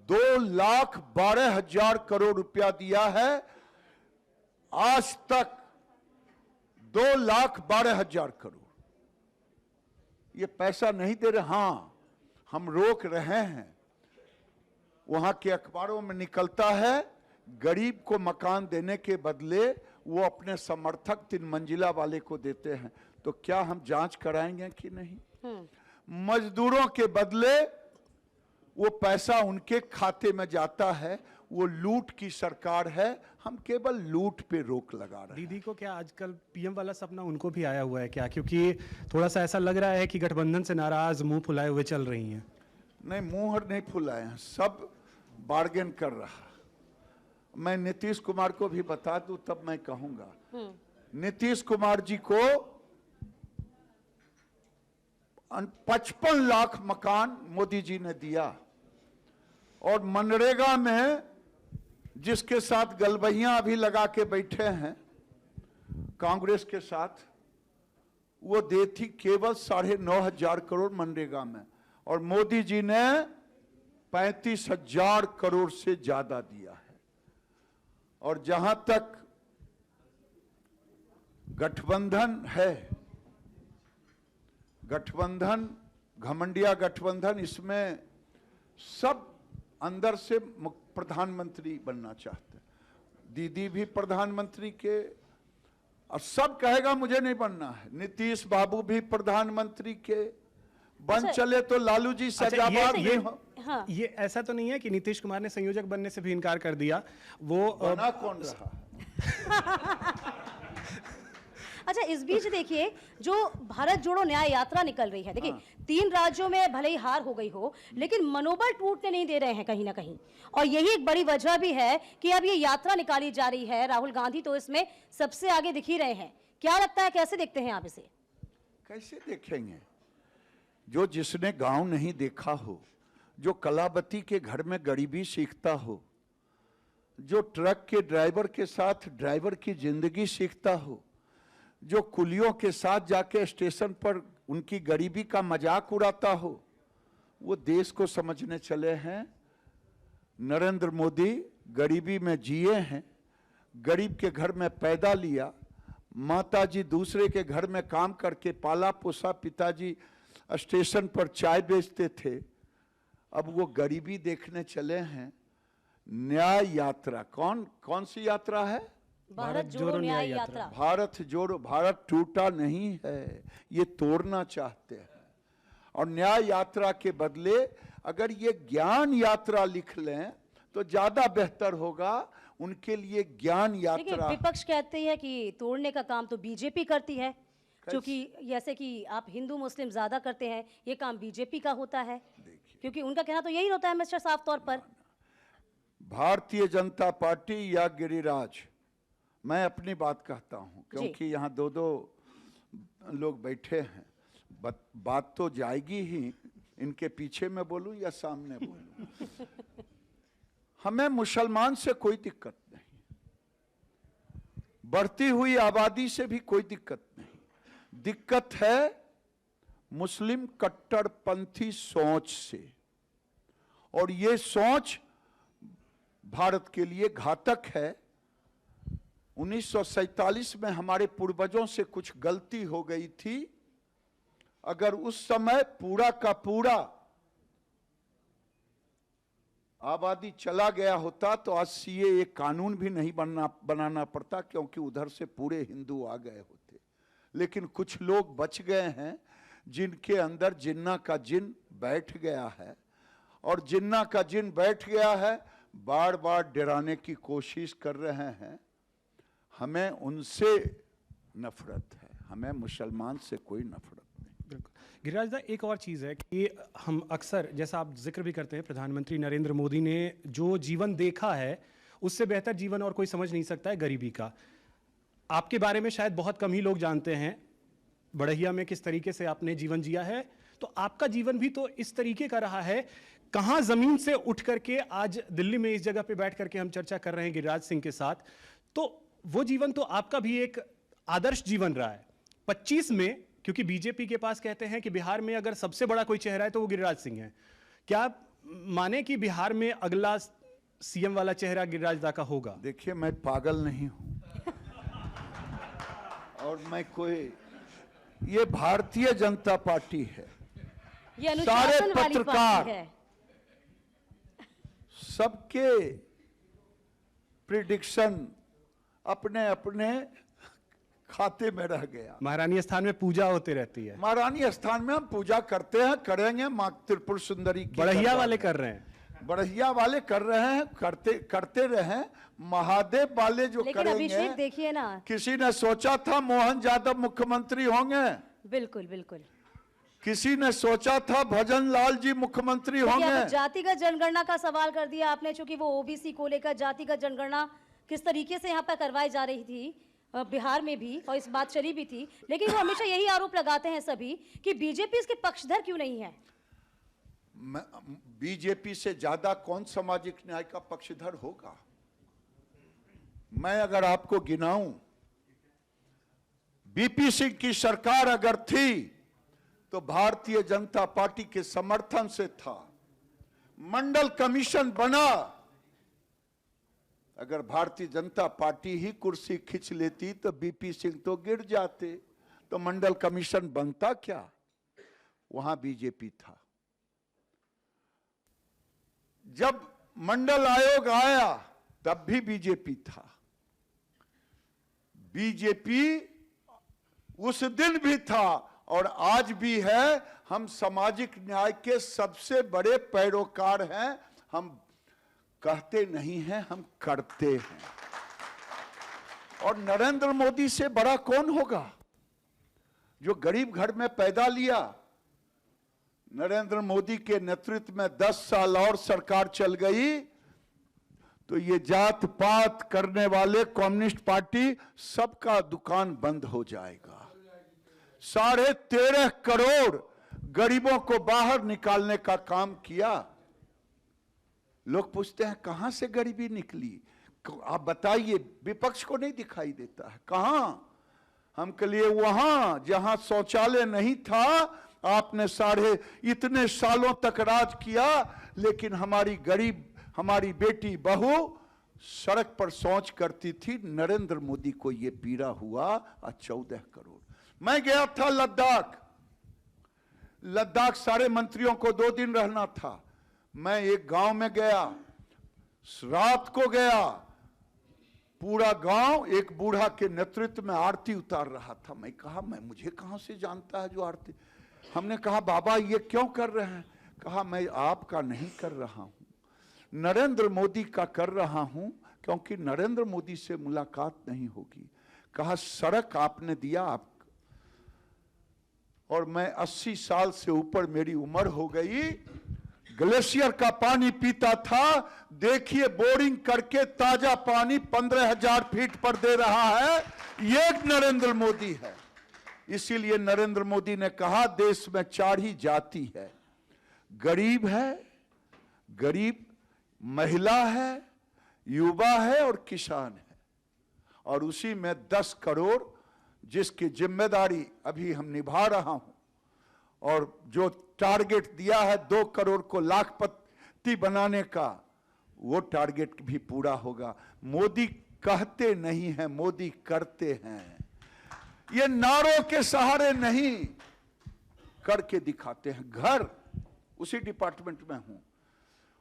2,12,000 करोड़ रुपया दिया है। आज तक 2,12,000 करोड़ ये पैसा नहीं दे रहे। हां, हम रोक रहे हैं। वहां के अखबारों में निकलता है गरीब को मकान देने के बदले वो अपने समर्थक 3 मंजिला वाले को देते हैं। तो क्या हम जांच कराएंगे कि नहीं? मजदूरों के बदले वो पैसा उनके खाते में जाता है। वो लूट की सरकार है। हम केवल लूट पे रोक लगा रहे हैं। दीदी को क्या आजकल पीएम वाला सपना उनको भी आया हुआ है क्या? क्योंकि थोड़ा सा ऐसा लग रहा है कि गठबंधन से नाराज, मुंह फुलाए हुए चल रही हैं। नहीं, मुंह नहीं फुलाए हैं, सब बार्गेन कर रहा। मैं नीतीश कुमार को भी बता दूं तब मैं कहूंगा। नीतीश कुमार जी को 55 लाख मकान मोदी जी ने दिया, और मनरेगा में जिसके साथ गलबहियां अभी लगा के बैठे हैं कांग्रेस के साथ, वो दी थी केवल 9,500 करोड़ मनरेगा में, और मोदी जी ने 35,000 करोड़ से ज्यादा दिया है। और जहां तक गठबंधन है, गठबंधन, घमंडिया गठबंधन, इसमें सब अंदर से प्रधानमंत्री बनना चाहते हैं। दीदी भी प्रधानमंत्री के, और सब कहेगा मुझे नहीं बनना है। नीतीश बाबू भी प्रधानमंत्री के बन चले तो लालू जी सजाबाद भी हो। हाँ। ये ऐसा तो नहीं है कि नीतीश कुमार ने संयोजक बनने से भी इनकार कर दिया? वो बना कौन रहा? अच्छा, इस बीच देखिए जो भारत जोड़ो न्याय यात्रा निकल रही है, देखिए 3 राज्यों में भले ही हार हो गई हो, लेकिन मनोबल टूटने नहीं दे रहे हैं कहीं ना कहीं। और यही एक बड़ी वजह भी है कि अब ये यात्रा निकाली जा रही है। राहुल गांधी तो इसमें सबसे आगे दिख ही रहे हैं। क्या लगता है, कैसे देखते हैं आप इसे? कैसे देखेंगे? जो जिसने गांव नहीं देखा हो, जो कलावती के घर में गरीबी सीखता हो, जो ट्रक के ड्राइवर के साथ ड्राइवर की जिंदगी सीखता हो, जो कुलियों के साथ जाके स्टेशन पर उनकी गरीबी का मजाक उड़ाता हो, वो देश को समझने चले हैं। नरेंद्र मोदी गरीबी में जिए हैं, गरीब के घर में पैदा लिया, माताजी दूसरे के घर में काम करके पाला पोसा, पिताजी स्टेशन पर चाय बेचते थे। अब वो गरीबी देखने चले हैं। न्याय यात्रा, कौन सी यात्रा है? भारत जोड़ो न्याय यात्रा। भारत जोड़ो, भारत टूटा नहीं है, ये तोड़ना चाहते हैं। और न्याय यात्रा के बदले अगर ये ज्ञान यात्रा लिख लें तो ज्यादा बेहतर होगा उनके लिए। ज्ञान यात्रा, विपक्ष कहते हैं कि तोड़ने का काम तो बीजेपी करती है, क्योंकि जैसे कि आप हिंदू मुस्लिम ज्यादा करते हैं, ये काम बीजेपी का होता है। क्योंकि उनका कहना तो यही होता है मिस्टर साफ तौर पर। भारतीय जनता पार्टी या गिरिराज, मैं अपनी बात कहता हूं क्योंकि यहाँ 2 लोग बैठे हैं। बात तो जाएगी ही, इनके पीछे मैं बोलूं या सामने बोलूं। हमें मुसलमान से कोई दिक्कत नहीं, बढ़ती हुई आबादी से भी कोई दिक्कत नहीं। दिक्कत है मुस्लिम कट्टरपंथी सोच से। और ये सोच भारत के लिए घातक है। 1947 में हमारे पूर्वजों से कुछ गलती हो गई थी। अगर उस समय पूरा का पूरा आबादी चला गया होता तो आज सीएए कानून भी नहीं बनाना पड़ता, क्योंकि उधर से पूरे हिंदू आ गए होते। लेकिन कुछ लोग बच गए हैं जिनके अंदर जिन्ना का जिन बैठ गया है, और जिन्ना का जिन बैठ गया है बार बार डराने की कोशिश कर रहे हैं। हमें उनसे नफरत है, हमें मुसलमान से कोई नफरत नहीं। बिल्कुल गिरिराज दा, एक और चीज़ है कि हम अक्सर, जैसा आप जिक्र भी करते हैं, प्रधानमंत्री नरेंद्र मोदी ने जो जीवन देखा है उससे बेहतर जीवन और कोई समझ नहीं सकता है गरीबी का। आपके बारे में शायद बहुत कम ही लोग जानते हैं, बड़हिया में किस तरीके से आपने जीवन जिया है। तो आपका जीवन भी तो इस तरीके का रहा है। कहाँ जमीन से उठ करके आज दिल्ली में इस जगह पे बैठ करके हम चर्चा कर रहे हैं गिरिराज सिंह के साथ, तो वो जीवन तो आपका भी एक आदर्श जीवन रहा है। 25 में, क्योंकि बीजेपी के पास कहते हैं कि बिहार में अगर सबसे बड़ा कोई चेहरा है तो वो गिरिराज सिंह है। क्या आप माने कि बिहार में अगला सीएम वाला चेहरा गिरिराज दा का होगा? देखिए, मैं पागल नहीं हूं और मैं कोई, ये भारतीय जनता पार्टी है, ये अनुशासन वाली पार्टी है। सबके प्रिडिक्शन अपने अपने खाते में रह गया। महारानी स्थान में पूजा होती रहती है। महारानी स्थान में हम पूजा करते हैं, करेंगे। मां त्रिपुर सुंदरी की बड़हिया वाले कर रहे हैं, बड़हिया वाले कर रहे हैं, करते रहे। महादेव वाले जो लेकिन करेंगे, अभिषेक देखिए ना, किसी ने सोचा था मोहन यादव मुख्यमंत्री होंगे? बिल्कुल बिल्कुल। किसी ने सोचा था भजन लाल जी मुख्यमंत्री होंगे? जातिगत जनगणना का सवाल कर दिया आपने, चूंकि वो ओबीसी को लेकर जातिगत जनगणना किस तरीके से यहाँ पर करवाई जा रही थी बिहार में भी, और इस बात चली भी थी। लेकिन वो हमेशा यही आरोप लगाते हैं सभी कि बीजेपी इसके पक्षधर क्यों नहीं है। बीजेपी से ज्यादा कौन सामाजिक न्याय का पक्षधर होगा? मैं अगर आपको गिनाऊं, बीपी सिंह की सरकार अगर थी तो भारतीय जनता पार्टी के समर्थन से था। मंडल कमीशन बना, अगर भारतीय जनता पार्टी ही कुर्सी खींच लेती तो बीपी सिंह तो गिर जाते, तो मंडल कमीशन बनता क्या? वहां बीजेपी था। जब मंडल आयोग आया तब भी बीजेपी था। बीजेपी उस दिन भी था और आज भी है। हम सामाजिक न्याय के सबसे बड़े पैरोकार हैं। हम कहते नहीं हैं, हम करते हैं। और नरेंद्र मोदी से बड़ा कौन होगा, जो गरीब घर में पैदा लिया। नरेंद्र मोदी के नेतृत्व में 10 साल और सरकार चल गई तो ये जात पात करने वाले कम्युनिस्ट पार्टी सबका दुकान बंद हो जाएगा। 13.5 करोड़ गरीबों को बाहर निकालने का काम किया। लोग पूछते हैं कहां से गरीबी निकली, आप बताइए। विपक्ष को नहीं दिखाई देता है। कहां? हम के लिए वहां जहां शौचालय नहीं था। आपने इतने सालों तक राज किया, लेकिन हमारी गरीब, हमारी बेटी बहू सड़क पर शौच करती थी। नरेंद्र मोदी को यह पीड़ा हुआ। 14 करोड़। मैं गया था लद्दाख सारे मंत्रियों को 2 दिन रहना था। मैं एक गांव में गया, रात को गया। पूरा गांव एक बूढ़ा के नेतृत्व में आरती उतार रहा था। मैं कहा, मुझे कहां से जानता है जो आरती? हमने कहा, बाबा ये क्यों कर रहे हैं? कहा, मैं आपका नहीं कर रहा हूं, नरेंद्र मोदी का कर रहा हूं, क्योंकि नरेंद्र मोदी से मुलाकात नहीं होगी। कहा, सड़क आपने दिया आप, और मैं 80 साल से ऊपर मेरी उम्र हो गई, ग्लेशियर का पानी पीता था। देखिए बोरिंग करके ताजा पानी 15,000 फीट पर दे रहा है। ये नरेंद्र मोदी है। इसीलिए नरेंद्र मोदी ने कहा, देश में 4 ही जाति है, गरीब है, गरीब महिला है, युवा है और किसान है। और उसी में 10 करोड़ जिसकी जिम्मेदारी अभी हम निभा रहा हूं, और जो टारगेट दिया है 2 करोड़ को ती बनाने का, वो टारगेट भी पूरा होगा। मोदी कहते नहीं हैं, मोदी करते हैं। ये नारों के सहारे नहीं, करके दिखाते हैं। घर उसी डिपार्टमेंट में हूं।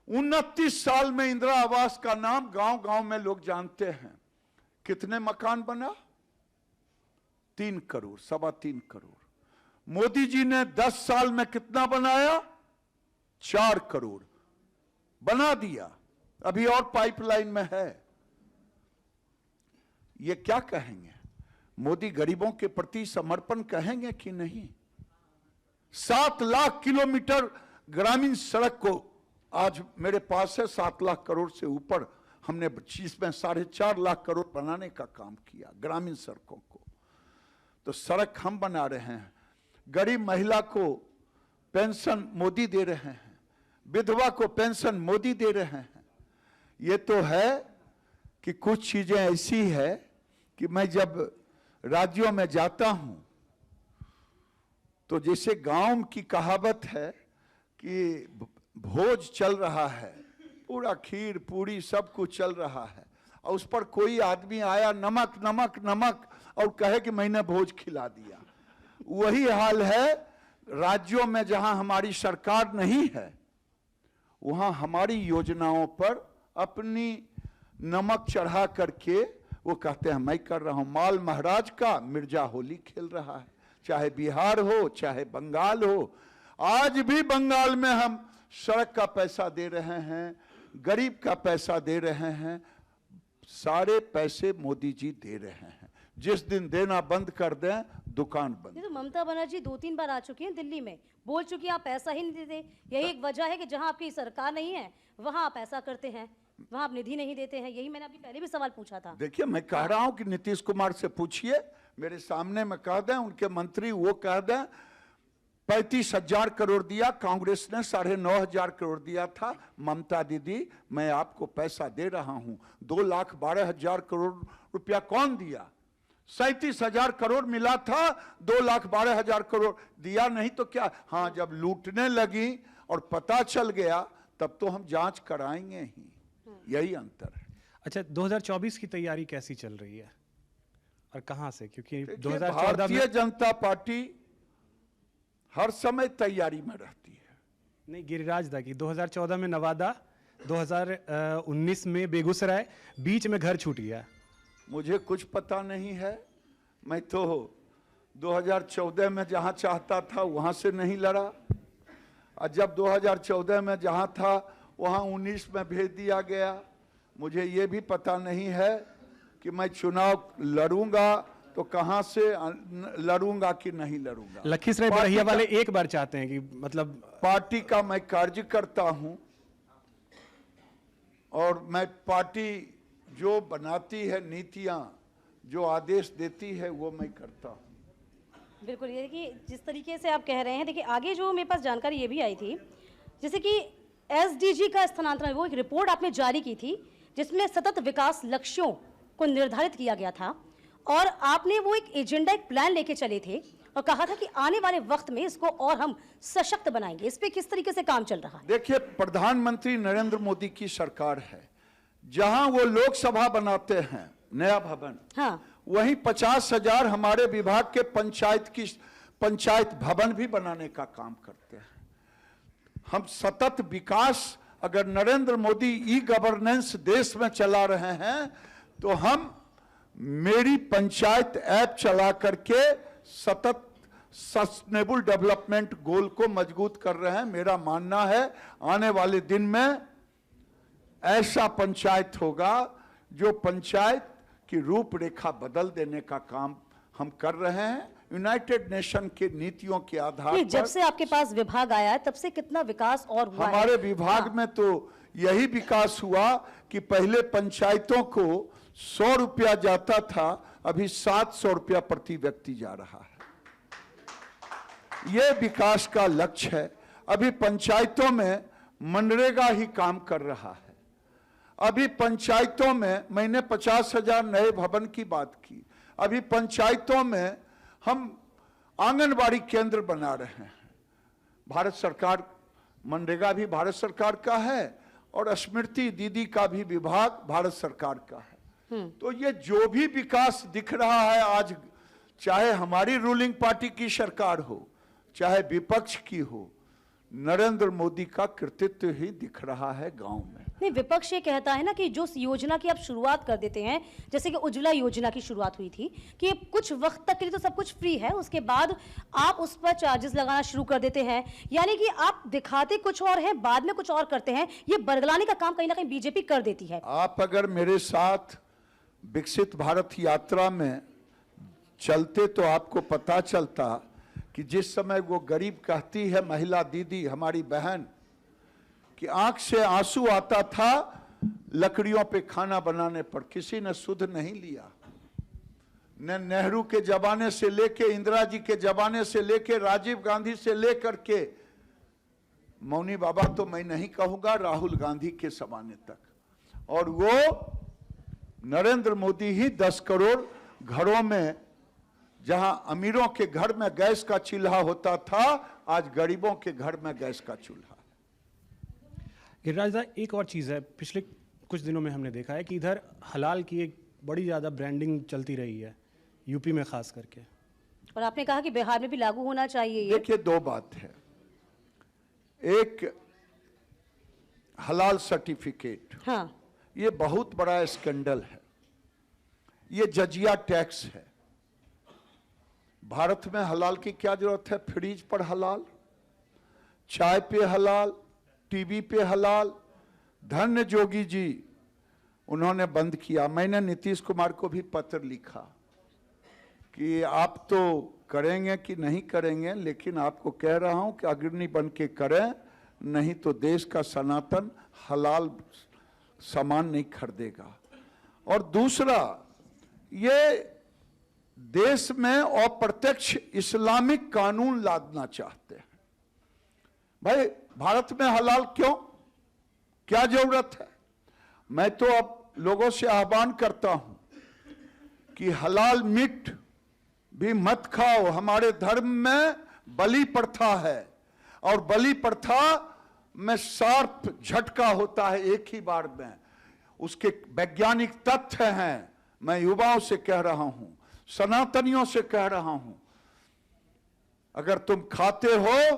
29 साल में इंदिरा आवास का नाम गांव गांव में लोग जानते हैं। कितने मकान बना? 3 करोड़, 3.25 करोड़। मोदी जी ने 10 साल में कितना बनाया? 4 करोड़ बना दिया। अभी और पाइपलाइन में है। ये क्या कहेंगे? मोदी गरीबों के प्रति समर्पण कहेंगे कि नहीं? 7 लाख किलोमीटर ग्रामीण सड़क को आज मेरे पास है, 7 लाख करोड़ से ऊपर हमने इसमें 4.5 लाख करोड़ बनाने का काम किया ग्रामीण सड़कों को। तो सड़क हम बना रहे हैं। गरीब महिला को पेंशन मोदी दे रहे हैं, विधवा को पेंशन मोदी दे रहे हैं। ये तो है कि कुछ चीजें ऐसी है कि मैं जब राज्यों में जाता हूं तो जैसे गांव की कहावत है कि भोज चल रहा है, पूरा खीर पूरी सब कुछ चल रहा है, और उस पर कोई आदमी आया नमक नमक नमक और कहे कि मैंने भोज खिला दिया। वही हाल है राज्यों में जहां हमारी सरकार नहीं है, वहां हमारी योजनाओं पर अपनी नमक चढ़ा करके वो कहते हैं मैं कर रहा हूं। माल महाराज का मिर्जा होली खेल रहा है, चाहे बिहार हो चाहे बंगाल हो। आज भी बंगाल में हम सड़क का पैसा दे रहे हैं, गरीब का पैसा दे रहे हैं, सारे पैसे मोदी जी दे रहे हैं। जिस दिन देना बंद कर दें, दुकान बंद। तो ममता बनर्जी 2-3 बार आ चुकी हैं दिल्ली में, बोल चुकी हैं आप पैसा ही नहीं देते। यही एक वजह है कि जहां आपकी सरकार नहीं है वहां आप ऐसा करते हैं, वहां आप निधि नहीं देते हैं। यही मैंने अभी पहले भी सवाल पूछा था। देखिए, मैं कह रहा हूं कि नीतीश कुमार से पूछिए, मेरे सामने में कह दें, उनके मंत्री वो कह दें 35,000 करोड़ दिया, कांग्रेस ने 9,500 करोड़ दिया था। ममता दीदी मैं आपको पैसा दे रहा हूं। 2,12,000 करोड़ रुपया कौन दिया? 37,000 करोड़ मिला था, 2,12,000 करोड़ दिया नहीं तो क्या? हाँ, जब लूटने लगी और पता चल गया तब तो हम जांच कराएंगे ही। यही अंतर है। अच्छा, 2024 की तैयारी कैसी चल रही है और कहां से? क्योंकि 2014 भारतीय में जनता पार्टी हर समय तैयारी में रहती है। नहीं, गिरिराज दा की 2014 में नवादा, 2019 में बेगूसराय, बीच में घर छूट गया। मुझे कुछ पता नहीं है। मैं तो 2014 में जहां चाहता था वहां से नहीं लड़ा, और जब 2014 में जहां था वहां 19 में भेज दिया गया। मुझे ये भी पता नहीं है कि मैं चुनाव लड़ूंगा तो कहां से लड़ूंगा कि नहीं लड़ूंगा। लखीसराय बरहिया वाले एक बार चाहते हैं कि मतलब पार्टी का मैं कार्यकर्ता हूं और मैं पार्टी जो बनाती है, नीतियां जो आदेश देती है वो मैं करता हूं। बिल्कुल, ये देखिए जिस तरीके से आप कह रहे हैं, देखिए आगे जो मेरे पास जानकारी ये भी आई थी, जैसे कि एसडीजी का स्थानांतरण, वो एक रिपोर्ट आपने जारी की थी जिसमें सतत विकास लक्ष्यों को निर्धारित किया गया था, और आपने वो एक एजेंडा, एक प्लान लेके चले थे और कहा था कि आने वाले वक्त में इसको और हम सशक्त बनाएंगे। इस पे किस तरीके से काम चल रहा है? देखिए, प्रधानमंत्री नरेंद्र मोदी की सरकार है, जहां वो लोकसभा बनाते हैं नया भवन, हाँ, वहीं 50,000 हमारे विभाग के पंचायत भवन भी बनाने का काम करते हैं। हम सतत विकास, अगर नरेंद्र मोदी ई गवर्नेंस देश में चला रहे हैं तो हम मेरी पंचायत ऐप चला करके सतत सस्टेनेबल डेवलपमेंट गोल को मजबूत कर रहे हैं। मेरा मानना है आने वाले दिन में ऐसा पंचायत होगा जो पंचायत की रूपरेखा बदल देने का काम हम कर रहे हैं यूनाइटेड नेशन के नीतियों के आधार पर। जब से आपके पास विभाग आया है तब से कितना विकास और हुआ है? हमारे विभाग में तो यही विकास हुआ कि पहले पंचायतों को 100 रुपया जाता था, अभी 700 रुपया प्रति व्यक्ति जा रहा है। यह विकास का लक्ष्य है। अभी पंचायतों में मनरेगा ही काम कर रहा है। अभी पंचायतों में मैंने 50,000 नए भवन की बात की। अभी पंचायतों में हम आंगनबाड़ी केंद्र बना रहे हैं। भारत सरकार मनरेगा भी भारत सरकार का है और स्मृति दीदी का भी विभाग भारत सरकार का है। तो ये जो भी विकास दिख रहा है आज, चाहे हमारी रूलिंग पार्टी की सरकार हो चाहे विपक्ष की हो, नरेंद्र मोदी का कृतित्व ही दिख रहा है गांव में। नहीं, विपक्ष ये कहता है ना कि जो योजना की आप शुरुआत कर देते हैं, जैसे कि उज्ज्वला योजना की शुरुआत हुई थी कि कुछ वक्त तक के लिए तो सब कुछ फ्री है, उसके बाद आप उस पर चार्जेस लगाना शुरू कर देते हैं, यानी कि आप दिखाते कुछ और हैं, बाद में कुछ और करते हैं। ये बदलाने का काम कहीं ना कहीं बीजेपी कर देती है। आप अगर मेरे साथ विकसित भारत यात्रा में चलते तो आपको पता चलता कि जिस समय वो गरीब कहती है महिला दीदी, हमारी बहन, कि आंख से आंसू आता था लकड़ियों पे खाना बनाने पर, किसी ने सुध नहीं लिया। न नेहरू के जमाने से लेके, इंदिरा जी के जमाने से लेके, राजीव गांधी से लेकर के, मौनी बाबा तो मैं नहीं कहूंगा, राहुल गांधी के जमाने तक। और वो नरेंद्र मोदी ही 10 करोड़ घरों में, जहां अमीरों के घर में गैस का चूल्हा होता था, आज गरीबों के घर में गैस का चूल्हा। गिरिराज दा, एक और चीज़ है, पिछले कुछ दिनों में हमने देखा है कि इधर हलाल की एक बड़ी ज़्यादा ब्रांडिंग चलती रही है, यूपी में खास करके, और आपने कहा कि बिहार में भी लागू होना चाहिए ये। देखिए, दो बात है। एक हलाल सर्टिफिकेट, हाँ, ये बहुत बड़ा स्कैंडल है। ये जजिया टैक्स है। भारत में हलाल की क्या जरूरत है? फ्रिज पर हलाल, चाय पे हलाल, टीवी पे हलाल। धन्य जोगी जी, उन्होंने बंद किया। मैंने नीतीश कुमार को भी पत्र लिखा कि आप तो करेंगे कि नहीं करेंगे, लेकिन आपको कह रहा हूं कि अग्रणी बन के करें, नहीं तो देश का सनातन हलाल सामान नहीं खरीदेगा। और दूसरा, ये देश में अप्रत्यक्ष इस्लामिक कानून लादना चाहते हैं। भाई, भारत में हलाल क्यों? क्या जरूरत है? मैं तो अब लोगों से आह्वान करता हूं कि हलाल मीट भी मत खाओ। हमारे धर्म में बलि प्रथा है, और बलि प्रथा में शार्प झटका होता है एक ही बार में। उसके वैज्ञानिक तथ्य हैं। मैं युवाओं से कह रहा हूं, सनातनियों से कह रहा हूं, अगर तुम खाते हो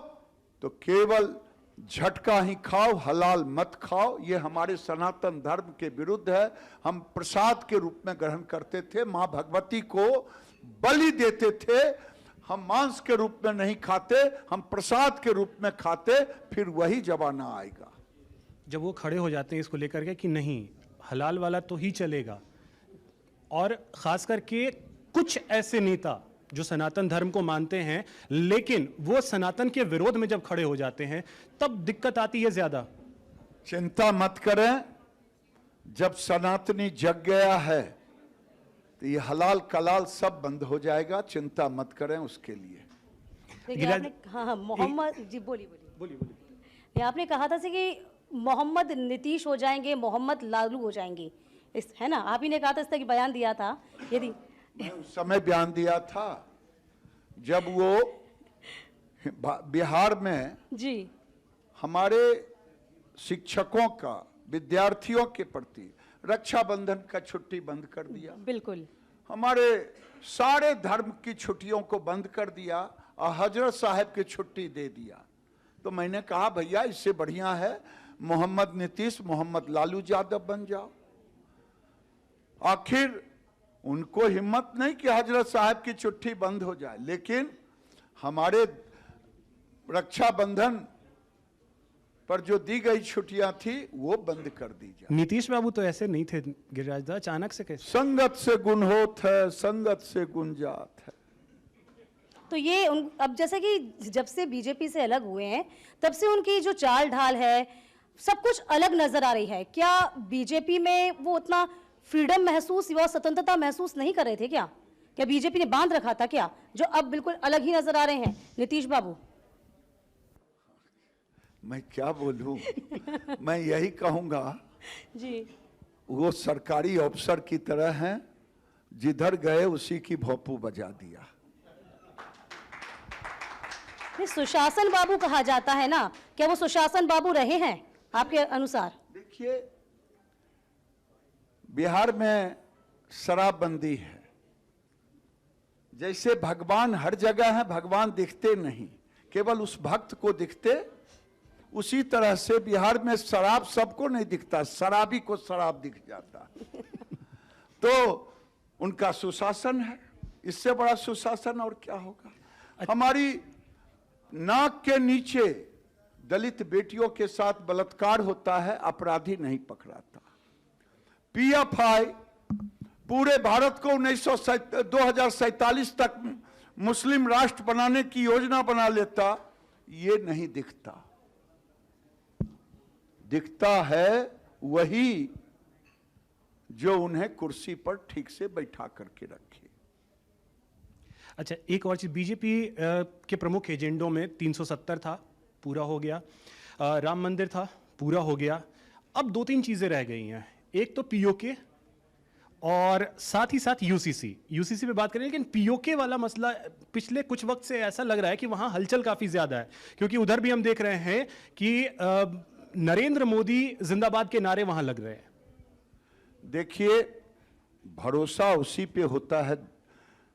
तो केवल झटका ही खाओ, हलाल मत खाओ। ये हमारे सनातन धर्म के विरुद्ध है। हम प्रसाद के रूप में ग्रहण करते थे, मां भगवती को बलि देते थे। हम मांस के रूप में नहीं खाते, हम प्रसाद के रूप में खाते। फिर वही जमाना आएगा जब वो खड़े हो जाते हैं इसको लेकर के कि नहीं, हलाल वाला तो ही चलेगा। और खास करके कुछ ऐसे नेता जो सनातन धर्म को मानते हैं, लेकिन वो सनातन के विरोध में जब खड़े हो जाते हैं, तब दिक्कत आती है ज्यादा। चिंता मत करें, जब सनातनी जग गया है तो ये हलाल कलाल सब बंद हो जाएगा। चिंता मत करें उसके लिए। देखिए आपने, हाँ, मोहम्मद जी, बोलिए। ये आपने कहा था कि मोहम्मद नीतीश हो जाएंगे, मोहम्मद लालू हो जाएंगे, इस, है ना? आप ही ने कहा था, इस तरह की बयान दिया था। यदि मैं उस समय बयान दिया था जब वो बिहार में जी हमारे शिक्षकों का विद्यार्थियों के प्रति रक्षाबंधन का छुट्टी बंद कर दिया। बिल्कुल, हमारे सारे धर्म की छुट्टियों को बंद कर दिया और हजरत साहब की छुट्टी दे दिया। तो मैंने कहा, भैया इससे बढ़िया है मोहम्मद नीतीश, मोहम्मद लालू यादव बन जाओ। आखिर उनको हिम्मत नहीं कि हजरत साहब की छुट्टी बंद हो जाए, लेकिन हमारे रक्षाबंधन पर जो दी गई छुट्टियां थी वो बंद कर दी जाए। नीतीश बाबू तो ऐसे नहीं थे गिरिराज दा, अचानक से कैसे? संगत से गुण होत है, संगत से गुण जात है। तो ये अब जैसे कि जब से बीजेपी से अलग हुए हैं, तब से उनकी जो चाल ढाल है, सब कुछ अलग नजर आ रही है। क्या बीजेपी में वो उतना फ्रीडम महसूस या स्वतंत्रता महसूस नहीं कर रहे थे क्या? क्या बीजेपी ने बांध रखा था क्या, जो अब बिल्कुल अलग ही नजर आ रहे हैं नीतीश बाबू? मैं क्या बोलूं? मैं यही कहूंगा जी, वो सरकारी अफसर की तरह हैं, जिधर गए उसी की भोंपू बजा दिया। नहीं, सुशासन बाबू कहा जाता है ना, क्या वो सुशासन बाबू रहे हैं आपके अनुसार? देखिए, बिहार में शराबबंदी है। जैसे भगवान हर जगह है, भगवान दिखते नहीं, केवल उस भक्त को दिखते, उसी तरह से बिहार में शराब सबको नहीं दिखता, शराबी को शराब दिख जाता। तो उनका सुशासन है, इससे बड़ा सुशासन और क्या होगा। हमारी नाक के नीचे दलित बेटियों के साथ बलात्कार होता है, अपराधी नहीं पकड़ाता। पीएफआई पूरे भारत को 2047 तक मुस्लिम राष्ट्र बनाने की योजना बना लेता, ये नहीं दिखता। दिखता है वही जो उन्हें कुर्सी पर ठीक से बैठा करके रखे। अच्छा, एक और चीज, बीजेपी के प्रमुख एजेंडों में 370 था, पूरा हो गया। राम मंदिर था, पूरा हो गया। अब 2-3 चीजें रह गई हैं। एक तो पीओके और साथ ही साथ यूसीसी पे बात करें, लेकिन पीओके वाला मसला पिछले कुछ वक्त से ऐसा लग रहा है कि वहां हलचल काफी ज्यादा है, क्योंकि उधर भी हम देख रहे हैं कि नरेंद्र मोदी जिंदाबाद के नारे वहां लग रहे हैं। देखिए, भरोसा उसी पे होता है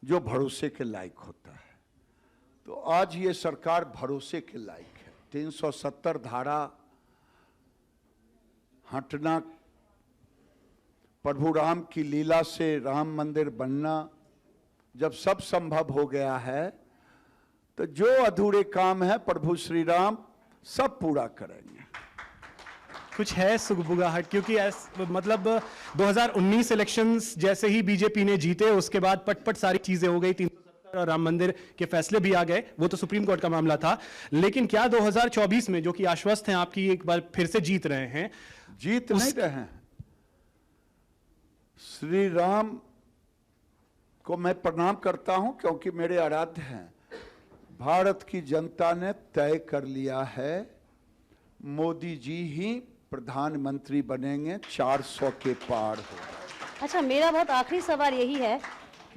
जो भरोसे के लायक होता है। तो आज ये सरकार भरोसे के लायक है। 370 धारा हटना, प्रभु राम की लीला से राम मंदिर बनना, जब सब संभव हो गया है तो जो अधूरे काम है प्रभु श्री राम सब पूरा करेंगे। कुछ है सुगबुगाहट, क्योंकि मतलब 2019 इलेक्शंस जैसे ही बीजेपी ने जीते, उसके बाद पटपट सारी चीजें हो गई, 370 और राम मंदिर के फैसले भी आ गए। वो तो सुप्रीम कोर्ट का मामला था, लेकिन क्या 2024 में, जो कि आश्वस्त हैं आपकी, एक बार फिर से जीत रहे हैं? जीत नहीं रहे हैं। श्री राम को मैं प्रणाम करता हूं, क्योंकि मेरे आराध्य हैं। भारत की जनता ने तय कर लिया है, मोदी जी ही प्रधानमंत्री बनेंगे, 400 के पार हो। अच्छा, मेरा बहुत आखिरी सवाल यही है,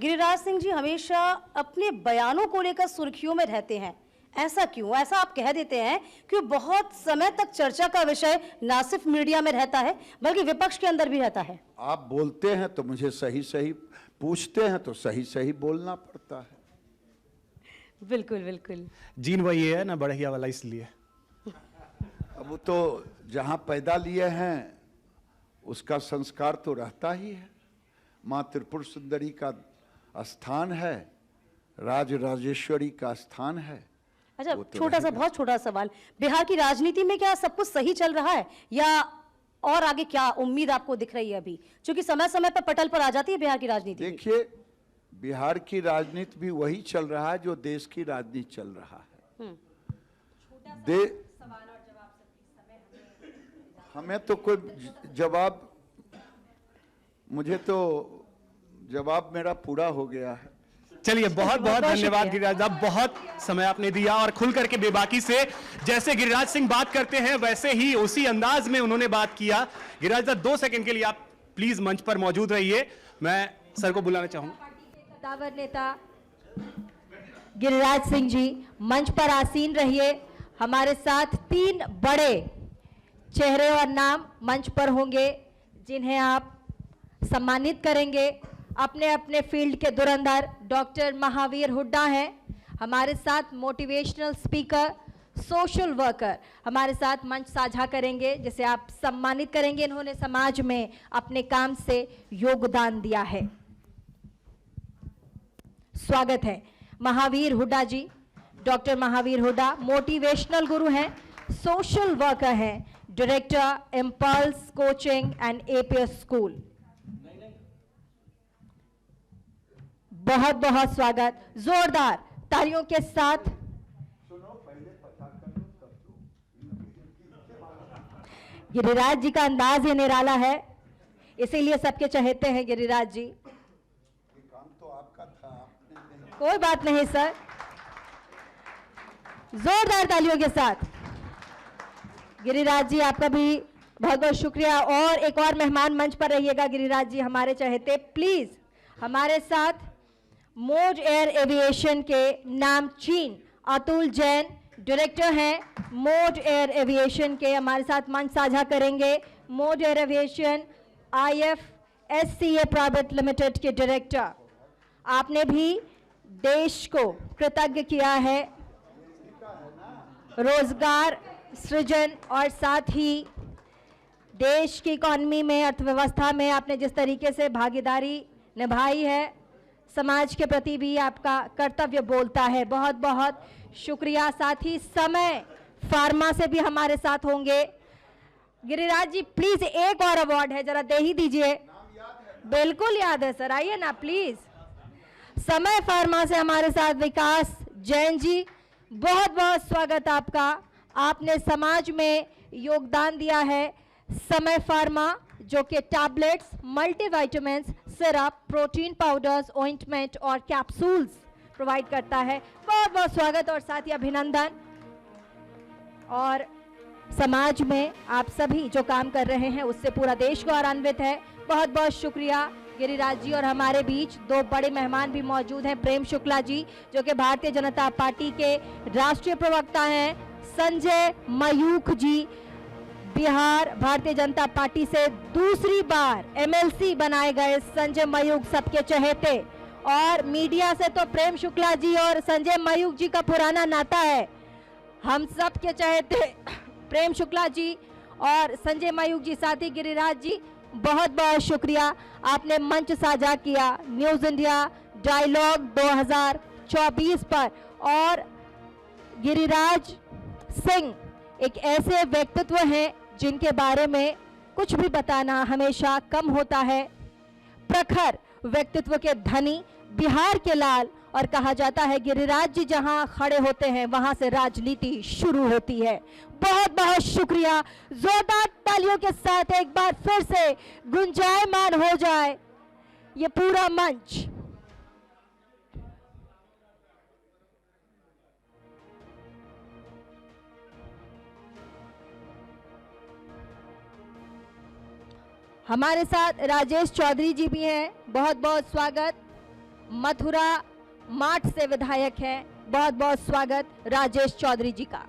गिरिराज सिंह जी हमेशा अपने बयानों को लेकर सुर्खियों में रहते हैं, ऐसा क्यों? ऐसा आप कह देते हैं कि बहुत समय तक चर्चा का विषय ना सिर्फ मीडिया में रहता है बल्कि विपक्ष के अंदर भी रहता है। आप बोलते हैं तो मुझे सही सही पूछते हैं तो सही सही बोलना पड़ता है। बिल्कुल बिल्कुल, जीन वही है ना, बढ़िया वाला, इसलिए। अब वो तो जहां पैदा लिए हैं उसका संस्कार तो रहता ही है। माँ त्रिपुर सुंदरी का स्थान है, राज राजेश्वरी का स्थान है। अच्छा, वो तो छोटा सा, बहुत छोटा सवाल, बिहार की राजनीति में क्या सब कुछ सही चल रहा है, या और आगे क्या उम्मीद आपको दिख रही है अभी, क्योंकि समय समय पर पटल पर आ जाती है बिहार की राजनीति? देखिए, बिहार की राजनीति भी वही चल रहा है जो देश की राजनीति चल रहा है। हमें तो कोई जवाब, मुझे तो जवाब मेरा पूरा हो गया है। चलिए, बहुत बहुत धन्यवाद गिरिराज साहब, बहुत समय आपने दिया और खुल करके बेबाकी से, जैसे गिरिराज सिंह बात करते हैं वैसे ही उसी अंदाज में उन्होंने बात किया। गिरिराज साहब, 2 सेकंड के लिए आप प्लीज मंच पर मौजूद रहिए, मैं सर को बुलाना चाहूंगा। कद्दावर नेता गिरिराज सिंह जी मंच पर आसीन रहिए। हमारे साथ 3 बड़े चेहरे और नाम मंच पर होंगे जिन्हें आप सम्मानित करेंगे। अपने अपने फील्ड के धुरंधर डॉक्टर महावीर हुड्डा हैं हमारे साथ, मोटिवेशनल स्पीकर, सोशल वर्कर हमारे साथ मंच साझा करेंगे, जिसे आप सम्मानित करेंगे। इन्होंने समाज में अपने काम से योगदान दिया है। स्वागत है महावीर हुड्डा जी। डॉक्टर महावीर हुड्डा मोटिवेशनल गुरु हैं, सोशल वर्कर हैं, director impulse coaching and APS school. बहुत बहुत स्वागत, जोरदार तालियों के साथ। गिरिराज जी का अंदाज ही निराला है, इसीलिए सबके चहेते हैं गिरिराज जी। काम तो आपका था, आपने नहीं। कोई बात नहीं सर, जोरदार तालियों के साथ। गिरिराज जी, आपका भी बहुत बहुत शुक्रिया। और एक और मेहमान मंच पर रहिएगा गिरिराज जी, हमारे चहेते। प्लीज हमारे साथ मोज एयर एविएशन के नामचीन अतुल जैन, डायरेक्टर हैं मोड एयर एविएशन के, हमारे साथ मंच साझा करेंगे। Mode air aviation IFSCA private limited के डायरेक्टर, आपने भी देश को कृतज्ञ किया है रोजगार सृजन और साथ ही देश की इकॉनमी में, अर्थव्यवस्था में आपने जिस तरीके से भागीदारी निभाई है, समाज के प्रति भी आपका कर्तव्य बोलता है। बहुत बहुत शुक्रिया। साथ ही समय फार्मा से भी हमारे साथ होंगे गिरिराज जी। प्लीज एक और अवार्ड है, जरा दे ही दीजिए। बिल्कुल याद है सर, आइए ना प्लीज। समय फार्मा से हमारे साथ विकास जैन जी, बहुत बहुत स्वागत आपका। आपने समाज में योगदान दिया है। समय फार्मा जो कि tablets, multivitamins, syrup, protein powders, ointment और कैप्सूल्स प्रोवाइड करता है। बहुत बहुत स्वागत और साथ ही अभिनंदन। और समाज में आप सभी जो काम कर रहे हैं उससे पूरा देश गौरवान्वित है। बहुत बहुत शुक्रिया गिरिराज जी। और हमारे बीच दो बड़े मेहमान भी मौजूद हैं। प्रेम शुक्ला जी जो कि भारतीय जनता पार्टी के राष्ट्रीय प्रवक्ता हैं, संजय मयूख जी बिहार भारतीय जनता पार्टी से दूसरी बार MLC बनाए गए संजय मयूख, सबके चहेते। और मीडिया से तो प्रेम शुक्ला जी और संजय मयूख जी का पुराना नाता है, हम सब के चहेते प्रेम शुक्ला जी और संजय मयूख जी, साथी गिरिराज जी, बहुत बहुत शुक्रिया। आपने मंच साझा किया न्यूज़ इंडिया डायलॉग 2024 पर। और गिरिराज सिंह एक ऐसे व्यक्तित्व हैं जिनके बारे में कुछ भी बताना हमेशा कम होता है। प्रखर व्यक्तित्व के धनी, बिहार के लाल, और कहा जाता है गिरिराज जी जहां खड़े होते हैं वहां से राजनीति शुरू होती है। बहुत बहुत शुक्रिया। जोरदार तालियों के साथ एक बार फिर से गुंजायमान हो जाए ये पूरा मंच। हमारे साथ राजेश चौधरी जी भी हैं, बहुत बहुत स्वागत। मथुरा माठ से विधायक हैं, बहुत बहुत स्वागत राजेश चौधरी जी का।